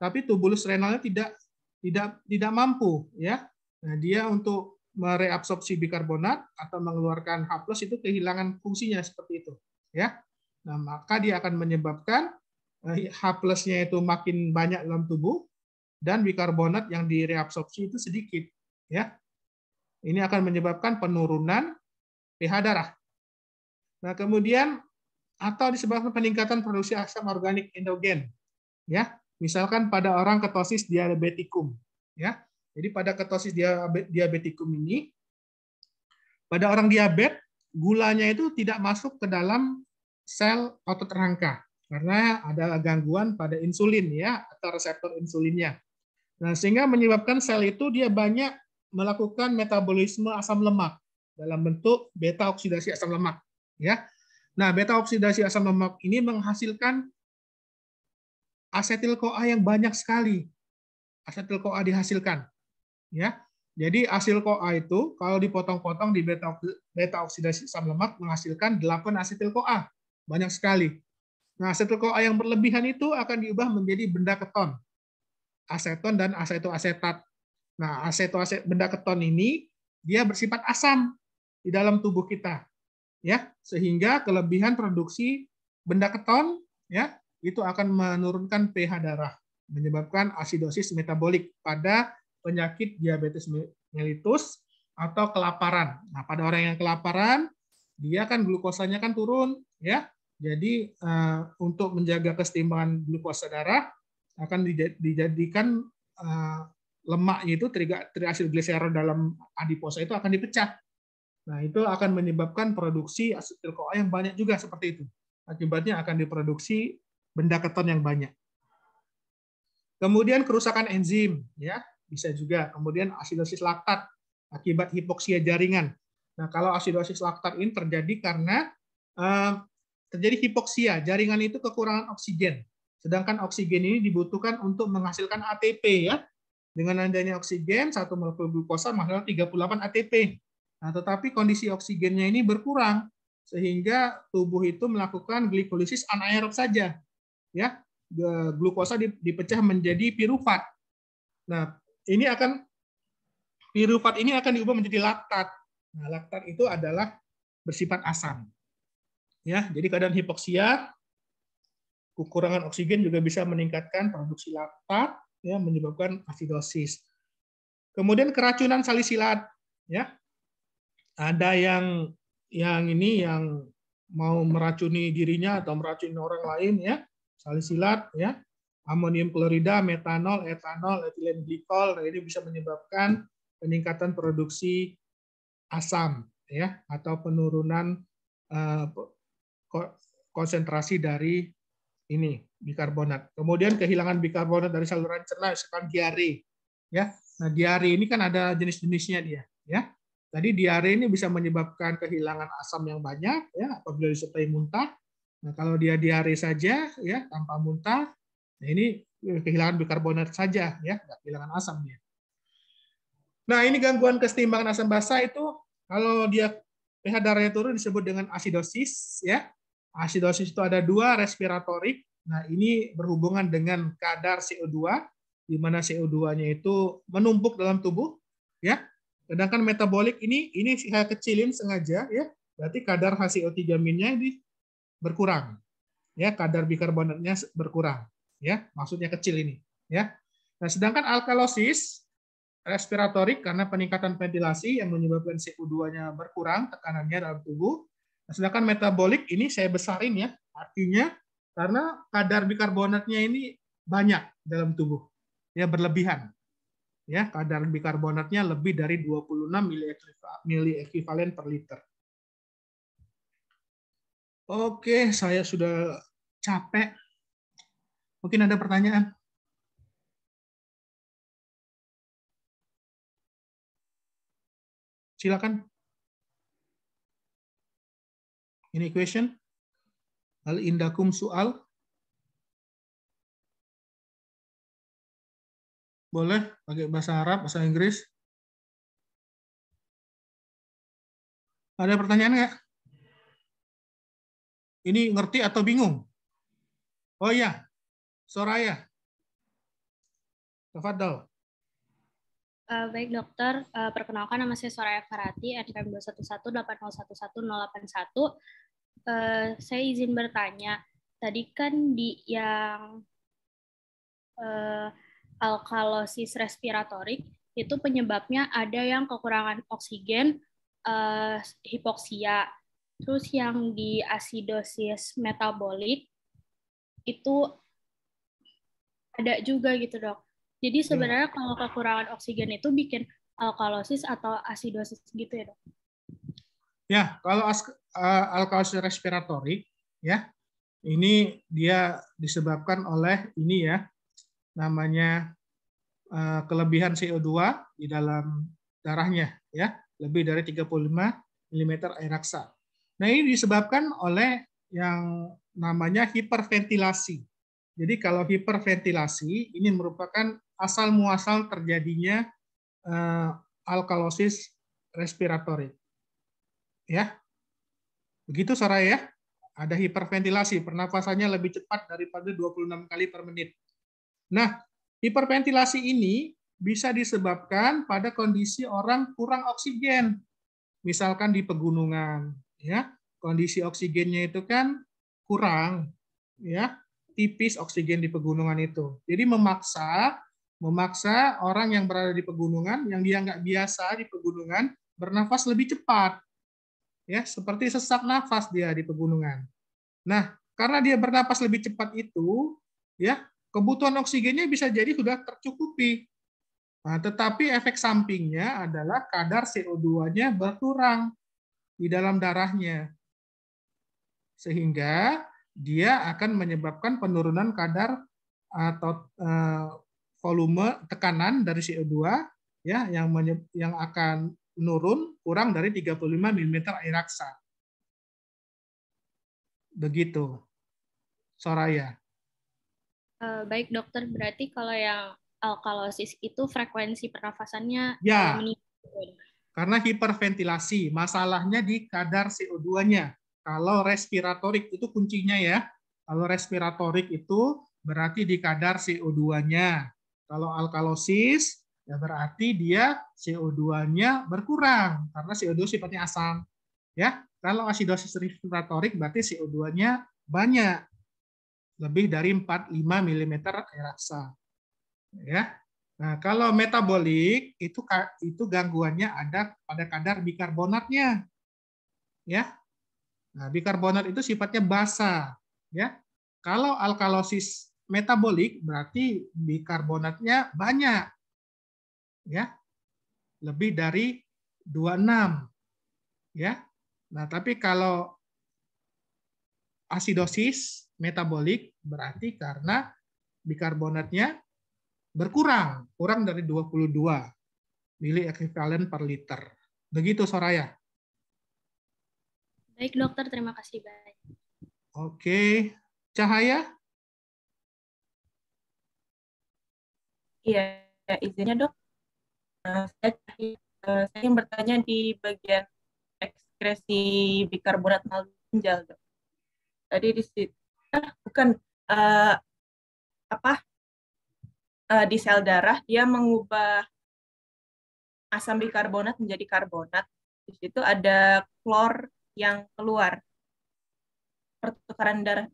tapi tubulus renalnya tidak mampu, ya. Nah, dia untuk mereabsorpsi bikarbonat atau mengeluarkan H+ itu kehilangan fungsinya seperti itu, ya. Nah, maka dia akan menyebabkan H+-nya itu makin banyak dalam tubuh dan bikarbonat yang direabsorpsi itu sedikit, ya. Ini akan menyebabkan penurunan pH darah. Nah, kemudian atau disebabkan peningkatan produksi asam organik endogen, ya. Misalkan pada orang ketosis diabetikum, ya. Jadi pada ketosis diabetikum ini, pada orang diabetes, gulanya itu tidak masuk ke dalam sel otot rangka karena ada gangguan pada insulin, ya, atau reseptor insulinnya. Nah, sehingga menyebabkan sel itu dia banyak melakukan metabolisme asam lemak dalam bentuk beta oksidasi asam lemak, ya. Nah, beta oksidasi asam lemak ini menghasilkan asetil-CoA yang banyak sekali. Asetil-CoA dihasilkan, ya. Jadi asil-CoA itu kalau dipotong-potong di beta oksidasi asam lemak menghasilkan 8 asetil-CoA. Banyak sekali. Nah, asetil-CoA yang berlebihan itu akan diubah menjadi benda keton, aseton dan asetoasetat. Nah, benda keton ini dia bersifat asam di dalam tubuh kita, ya, sehingga kelebihan produksi benda keton, ya, itu akan menurunkan pH darah, menyebabkan asidosis metabolik pada penyakit diabetes mellitus atau kelaparan. Nah, pada orang yang kelaparan, dia kan glukosanya kan turun, ya. Jadi untuk menjaga keseimbangan glukosa darah akan dijadikan lemaknya itu triasilgliserol dalam adiposa itu akan dipecah. Nah, itu akan menyebabkan produksi asetil-CoA yang banyak juga seperti itu. Akibatnya akan diproduksi benda keton yang banyak. Kemudian kerusakan enzim, ya, bisa juga. Kemudian asidosis laktat akibat hipoksia jaringan. Nah, kalau asidosis laktat ini terjadi karena terjadi hipoksia, jaringan itu kekurangan oksigen. Sedangkan oksigen ini dibutuhkan untuk menghasilkan ATP, ya. Dengan adanya oksigen, 1 molekul glukosa menghasilkan 38 ATP. Nah, tetapi kondisi oksigennya ini berkurang sehingga tubuh itu melakukan glikolisis anaerob saja, ya. Glukosa dipecah menjadi pirufat. Nah, pirufat ini akan diubah menjadi laktat. Nah, laktat itu adalah bersifat asam. Ya, jadi keadaan hipoksia, kekurangan oksigen juga bisa meningkatkan produksi laktat, ya, menyebabkan asidosis. Kemudian keracunan salisilat, ya. Ada yang mau meracuni dirinya atau meracuni orang lain, ya. Salisilat, ya. Amonium klorida, metanol, etanol, etilen glikol, ini bisa menyebabkan peningkatan produksi asam, ya, atau penurunan konsentrasi dari ini bikarbonat. Kemudian kehilangan bikarbonat dari saluran cerna, misalkan diare, ya. Nah, diare ini kan ada jenis-jenisnya dia, ya. Tadi diare ini bisa menyebabkan kehilangan asam yang banyak, ya, apabila disertai muntah. Nah, kalau dia diare saja, ya, tanpa muntah, nah ini kehilangan bikarbonat saja, ya, nggak kehilangan asam dia. Nah, ini gangguan keseimbangan asam basa itu kalau dia pH darahnya turun disebut dengan asidosis, ya. Asidosis itu ada 2, respiratorik. Nah, ini berhubungan dengan kadar CO2, di mana CO2-nya itu menumpuk dalam tubuh, ya. Sedangkan metabolik ini saya kecilin sengaja, ya. Berarti kadar HCO3-nya ini berkurang, ya. Kadar bikarbonatnya berkurang, ya. Maksudnya kecil ini, ya. Nah, sedangkan alkalosis respiratorik karena peningkatan ventilasi yang menyebabkan CO2-nya berkurang tekanannya dalam tubuh. Nah, sedangkan metabolik ini saya besarin, ya, artinya karena kadar bikarbonatnya ini banyak dalam tubuh, ya, berlebihan, ya, kadar bikarbonatnya lebih dari 26 mili ekuivalen per liter. Oke, saya sudah capek. Mungkin ada pertanyaan? Silakan. Any question? Hal indakum soal? Boleh pakai bahasa Arab, bahasa Inggris? Ada pertanyaan nggak? Ini ngerti atau bingung? Oh iya, Soraya. Tafadhol. Baik dokter, perkenalkan nama saya Soraya Farati, NPM 21180111081. Saya izin bertanya, tadi kan di yang alkalosis respiratorik itu penyebabnya ada yang kekurangan oksigen, hipoksia, terus yang di asidosis metabolik itu ada juga gitu dok. Jadi sebenarnya kalau kekurangan oksigen itu bikin alkalosis atau asidosis gitu ya dok? Ya, kalau alkalosis respiratorik ya, ini dia disebabkan oleh ini ya, namanya kelebihan CO2 di dalam darahnya ya, lebih dari 35 mm air raksa. Nah, ini disebabkan oleh yang namanya hiperventilasi. Jadi kalau hiperventilasi ini merupakan asal muasal terjadinya alkalosis respiratorik. Ya. Begitu Soraya ya. Ada hiperventilasi, pernafasannya lebih cepat daripada 26 kali per menit. Nah, hiperventilasi ini bisa disebabkan pada kondisi orang kurang oksigen. Misalkan di pegunungan, ya. Kondisi oksigennya itu kan kurang, ya. Tipis oksigen di pegunungan itu. Jadi memaksa orang yang berada di pegunungan yang dia nggak biasa di pegunungan bernafas lebih cepat. Ya, seperti sesak nafas dia di pegunungan. Nah, karena dia bernapas lebih cepat itu, ya, kebutuhan oksigennya bisa jadi sudah tercukupi. Nah, tetapi efek sampingnya adalah kadar CO2-nya berkurang di dalam darahnya. Sehingga dia akan menyebabkan penurunan kadar atau volume tekanan dari CO2 ya yang akan menurun kurang dari 35 mm air raksa. Begitu, Soraya. Baik dokter, berarti kalau yang alkalosis itu frekuensi pernafasannya Ya, meningkat. karena hiperventilasi, masalahnya di kadar CO2-nya. Kalau respiratorik itu kuncinya ya. Kalau respiratorik itu berarti di kadar CO2-nya. Kalau alkalosis ya berarti dia CO2-nya berkurang karena CO2 sifatnya asam. Ya, kalau asidosis respiratorik berarti CO2-nya banyak, lebih dari 45 mm air raksa. Ya. Nah, kalau metabolik itu gangguannya ada pada kadar bikarbonatnya. Ya. Nah, bikarbonat itu sifatnya basa, ya. Kalau alkalosis metabolik berarti bikarbonatnya banyak. Ya. Lebih dari 26, ya. Nah, tapi kalau asidosis metabolik berarti karena bikarbonatnya berkurang, kurang dari 22 mili ekuivalen per liter. Begitu Soraya. Baik dokter, terima kasih banyak. Oke, Cahaya? Iya, izinnya dok. Saya ingin bertanya di bagian ekskresi bikarbonat mal ginjal dok. Tadi di situ bukan di sel darah dia mengubah asam bikarbonat menjadi karbonat. Di situ ada klor yang keluar. Pertukaran darah.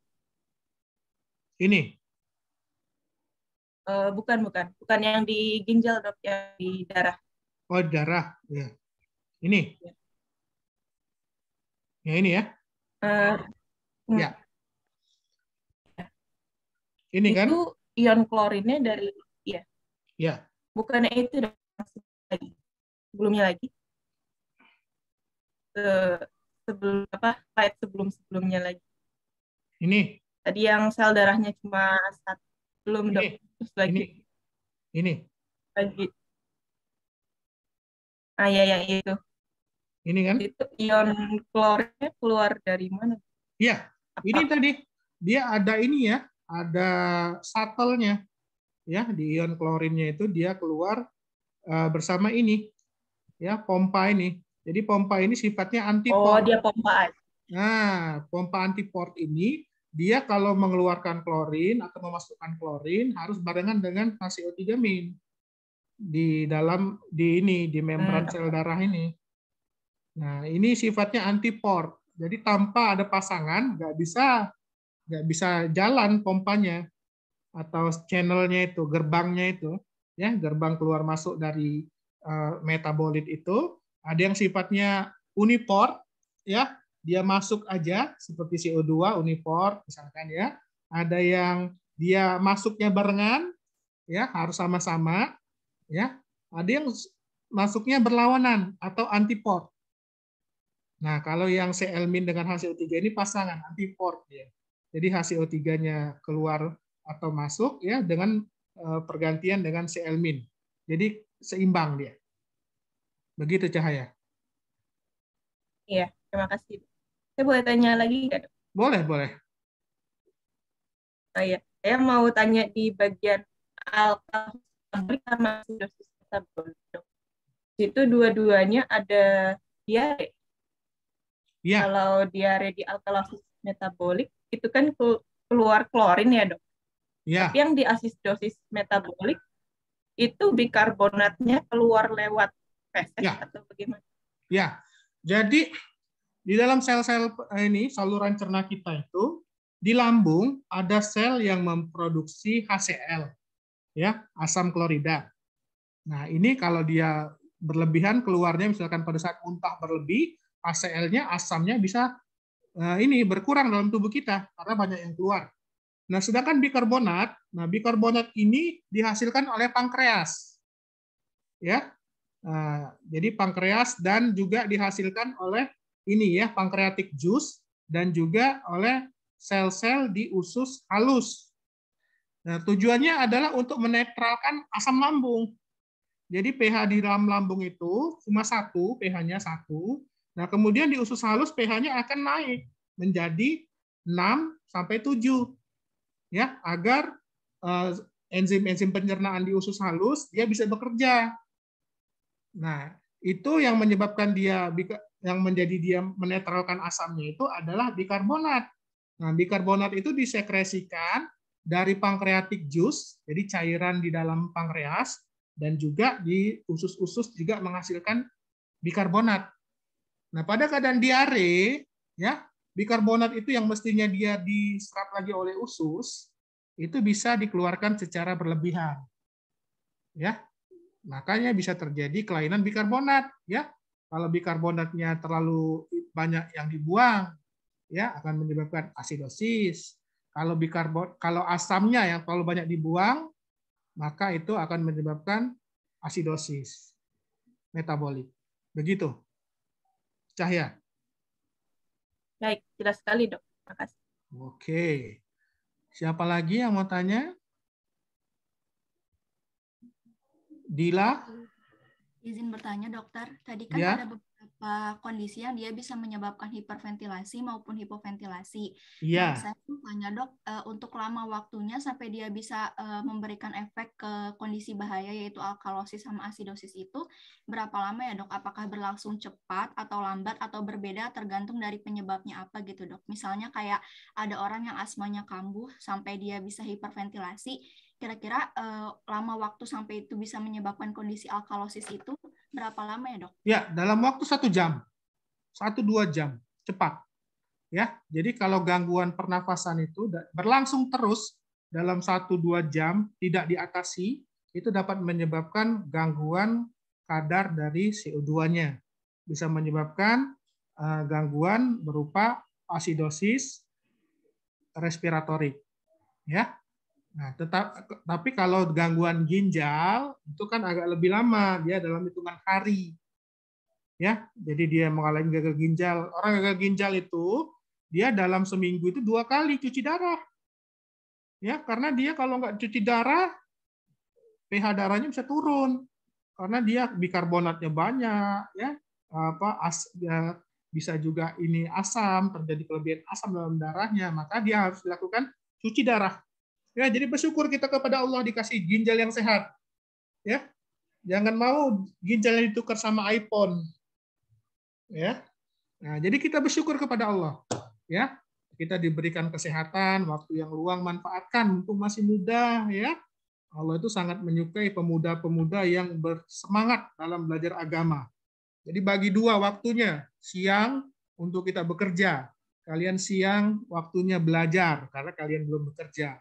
Ini. Bukan yang di ginjal dok, yang di darah. Oh, darah. Ya. Ini. Ya ini ya. Ya. Ini kan? Itu ion klorinnya dari ya. Ya. Bukannya itu dok, lagi. Sebelumnya lagi. Slide sebelumnya lagi. Ini. Tadi yang sel darahnya cuma 1. Belum, Dok. Ini, Terus lagi. ini. Lagi. Ah, ya, yang itu. Ini kan? Itu ion klorinnya keluar dari mana? Iya, ini tadi dia ada ini ya, ada shuttle-nya ya di ion klorinnya itu dia keluar bersama ini ya pompa ini. Jadi pompa ini sifatnya anti Oh, port. dia pompa air. Nah, pompa anti port ini dia kalau mengeluarkan klorin atau memasukkan klorin harus barengan dengan HCO3 min di dalam di membran sel darah ini. Nah, ini sifatnya anti port. Jadi tanpa ada pasangan nggak bisa jalan pompanya atau channelnya itu, gerbangnya itu, ya gerbang keluar masuk dari metabolit itu ada yang sifatnya uniport, ya dia masuk aja seperti CO2 uniport misalkan ya. Ada yang dia masuknya barengan, ya harus sama-sama, ya. Ada yang masuknya berlawanan atau antiport. Nah, kalau yang Cl- dengan HCO3 ini pasangan antiport ya. Jadi HCO3-nya keluar atau masuk ya dengan pergantian dengan Cl-. Jadi seimbang dia. Begitu Cahaya. Iya, terima kasih. Saya boleh tanya lagi nggak, Dok? Boleh, boleh. Oh, iya. Saya mau tanya di bagian alkalosis sama asidosis metabolik, Dok. Itu dua-duanya ada diare. Ya. Kalau diare di alkalosis metabolik itu kan keluar klorin ya, Dok. Ya. Tapi yang di asidosis metabolik itu bikarbonatnya keluar lewat feses Ya. atau bagaimana? Ya. Jadi di dalam sel-sel ini saluran cerna kita itu di lambung ada sel yang memproduksi HCl, ya asam klorida. Nah ini kalau dia berlebihan keluarnya misalkan pada saat muntah berlebih, HCl-nya asamnya bisa ini berkurang dalam tubuh kita karena banyak yang keluar. Nah sedangkan bikarbonat ini dihasilkan oleh pankreas, ya. Jadi pankreas dan juga dihasilkan oleh ini ya pankreatic juice dan juga oleh sel-sel di usus halus. Nah, tujuannya adalah untuk menetralkan asam lambung. Jadi pH di dalam lambung itu cuma 1, pH-nya 1. Nah, kemudian di usus halus pH-nya akan naik menjadi 6 sampai 7. Ya, agar enzim-enzim pencernaan di usus halus dia bisa bekerja. Nah, itu yang menyebabkan yang menjadi dia menetralkan asamnya itu adalah bikarbonat. Nah, bikarbonat itu disekresikan dari pankreatic juice, jadi cairan di dalam pankreas, dan juga di usus-usus juga menghasilkan bikarbonat. Nah, pada keadaan diare, ya, bikarbonat itu yang mestinya dia diserap lagi oleh usus, itu bisa dikeluarkan secara berlebihan. Ya, makanya bisa terjadi kelainan bikarbonat, ya. Kalau bikarbonatnya terlalu banyak yang dibuang, ya akan menyebabkan asidosis. Kalau asamnya yang terlalu banyak dibuang, maka itu akan menyebabkan asidosis metabolik. Begitu. Cahya. Baik, jelas sekali, Dok. Terima kasih. Oke. Siapa lagi yang mau tanya? Dila? Izin bertanya, Dokter. Tadi kan Ya. ada beberapa kondisi yang dia bisa menyebabkan hiperventilasi maupun hipoventilasi. Iya. Nah, saya tanya, Dok, untuk lama waktunya sampai dia bisa memberikan efek ke kondisi bahaya yaitu alkalosis sama asidosis itu berapa lama ya, Dok? Apakah berlangsung cepat atau lambat atau berbeda tergantung dari penyebabnya apa gitu, Dok? Misalnya kayak ada orang yang asmanya kambuh sampai dia bisa hiperventilasi. Kira-kira lama waktu sampai itu bisa menyebabkan kondisi alkalosis itu berapa lama ya, Dok? Ya, dalam waktu 1 jam. 1-2 jam, cepat. Ya, jadi kalau gangguan pernafasan itu berlangsung terus dalam 1-2 jam tidak diatasi, itu dapat menyebabkan gangguan kadar dari CO2-nya. Bisa menyebabkan gangguan berupa asidosis respiratorik. Ya. Nah, tapi kalau gangguan ginjal itu kan agak lebih lama, dia dalam hitungan hari. Ya, jadi dia mengalami gagal ginjal. Orang gagal ginjal itu dia dalam seminggu itu 2 kali cuci darah. Ya, karena dia kalau nggak cuci darah, pH darahnya bisa turun. Karena dia bikarbonatnya banyak, ya. Ya, bisa juga ini asam, terjadi kelebihan asam dalam darahnya, maka dia harus dilakukan cuci darah. Ya, jadi bersyukur kita kepada Allah dikasih ginjal yang sehat. Ya. Jangan mau ginjalnya ditukar sama iPhone. Ya. Nah, jadi kita bersyukur kepada Allah. Ya. Kita diberikan kesehatan, waktu yang luang manfaatkan, mumpung masih muda, ya. Allah itu sangat menyukai pemuda-pemuda yang bersemangat dalam belajar agama. Jadi bagi dua waktunya, siang untuk kita bekerja, kalian siang waktunya belajar karena kalian belum bekerja.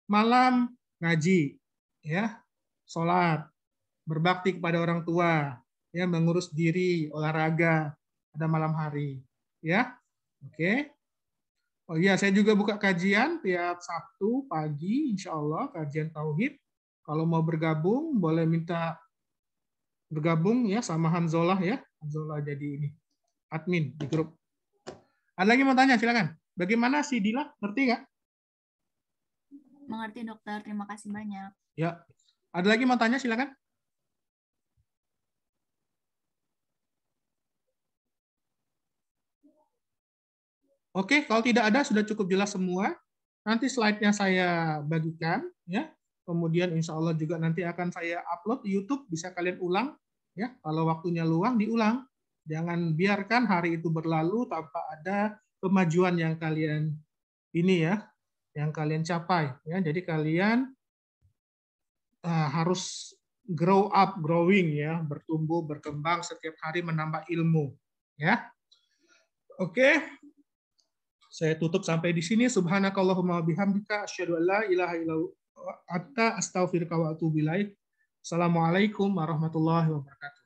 Malam ngaji, ya, sholat, berbakti kepada orang tua, ya, mengurus diri, olahraga pada malam hari, ya. Oke. Oh iya, saya juga buka kajian tiap Sabtu pagi, insya Allah, kajian Tauhid. Kalau mau bergabung, boleh minta bergabung ya sama Hanzolah ya. Hanzolah jadi ini admin di grup. Ada lagi mau tanya, silakan. Bagaimana sih Dila? Ngerti nggak? Mengerti dokter, terima kasih banyak. Ya. Ada lagi mau tanya, silakan. Oke, kalau tidak ada sudah cukup jelas semua. Nanti slide-nya saya bagikan, ya. Kemudian insya Allah juga nanti akan saya upload di YouTube, bisa kalian ulang, ya. Kalau waktunya luang diulang. Jangan biarkan hari itu berlalu tanpa ada kemajuan yang kalian ini ya, yang kalian capai. Ya, jadi kalian harus grow up, growing ya, bertumbuh, berkembang setiap hari menambah ilmu, ya. Oke. Saya tutup sampai di sini. Subhanakallahumma wabihamdika asyhadu an la ilaha illa anta astaghfiruka wa atubu ilaik. Assalamualaikum warahmatullahi wabarakatuh.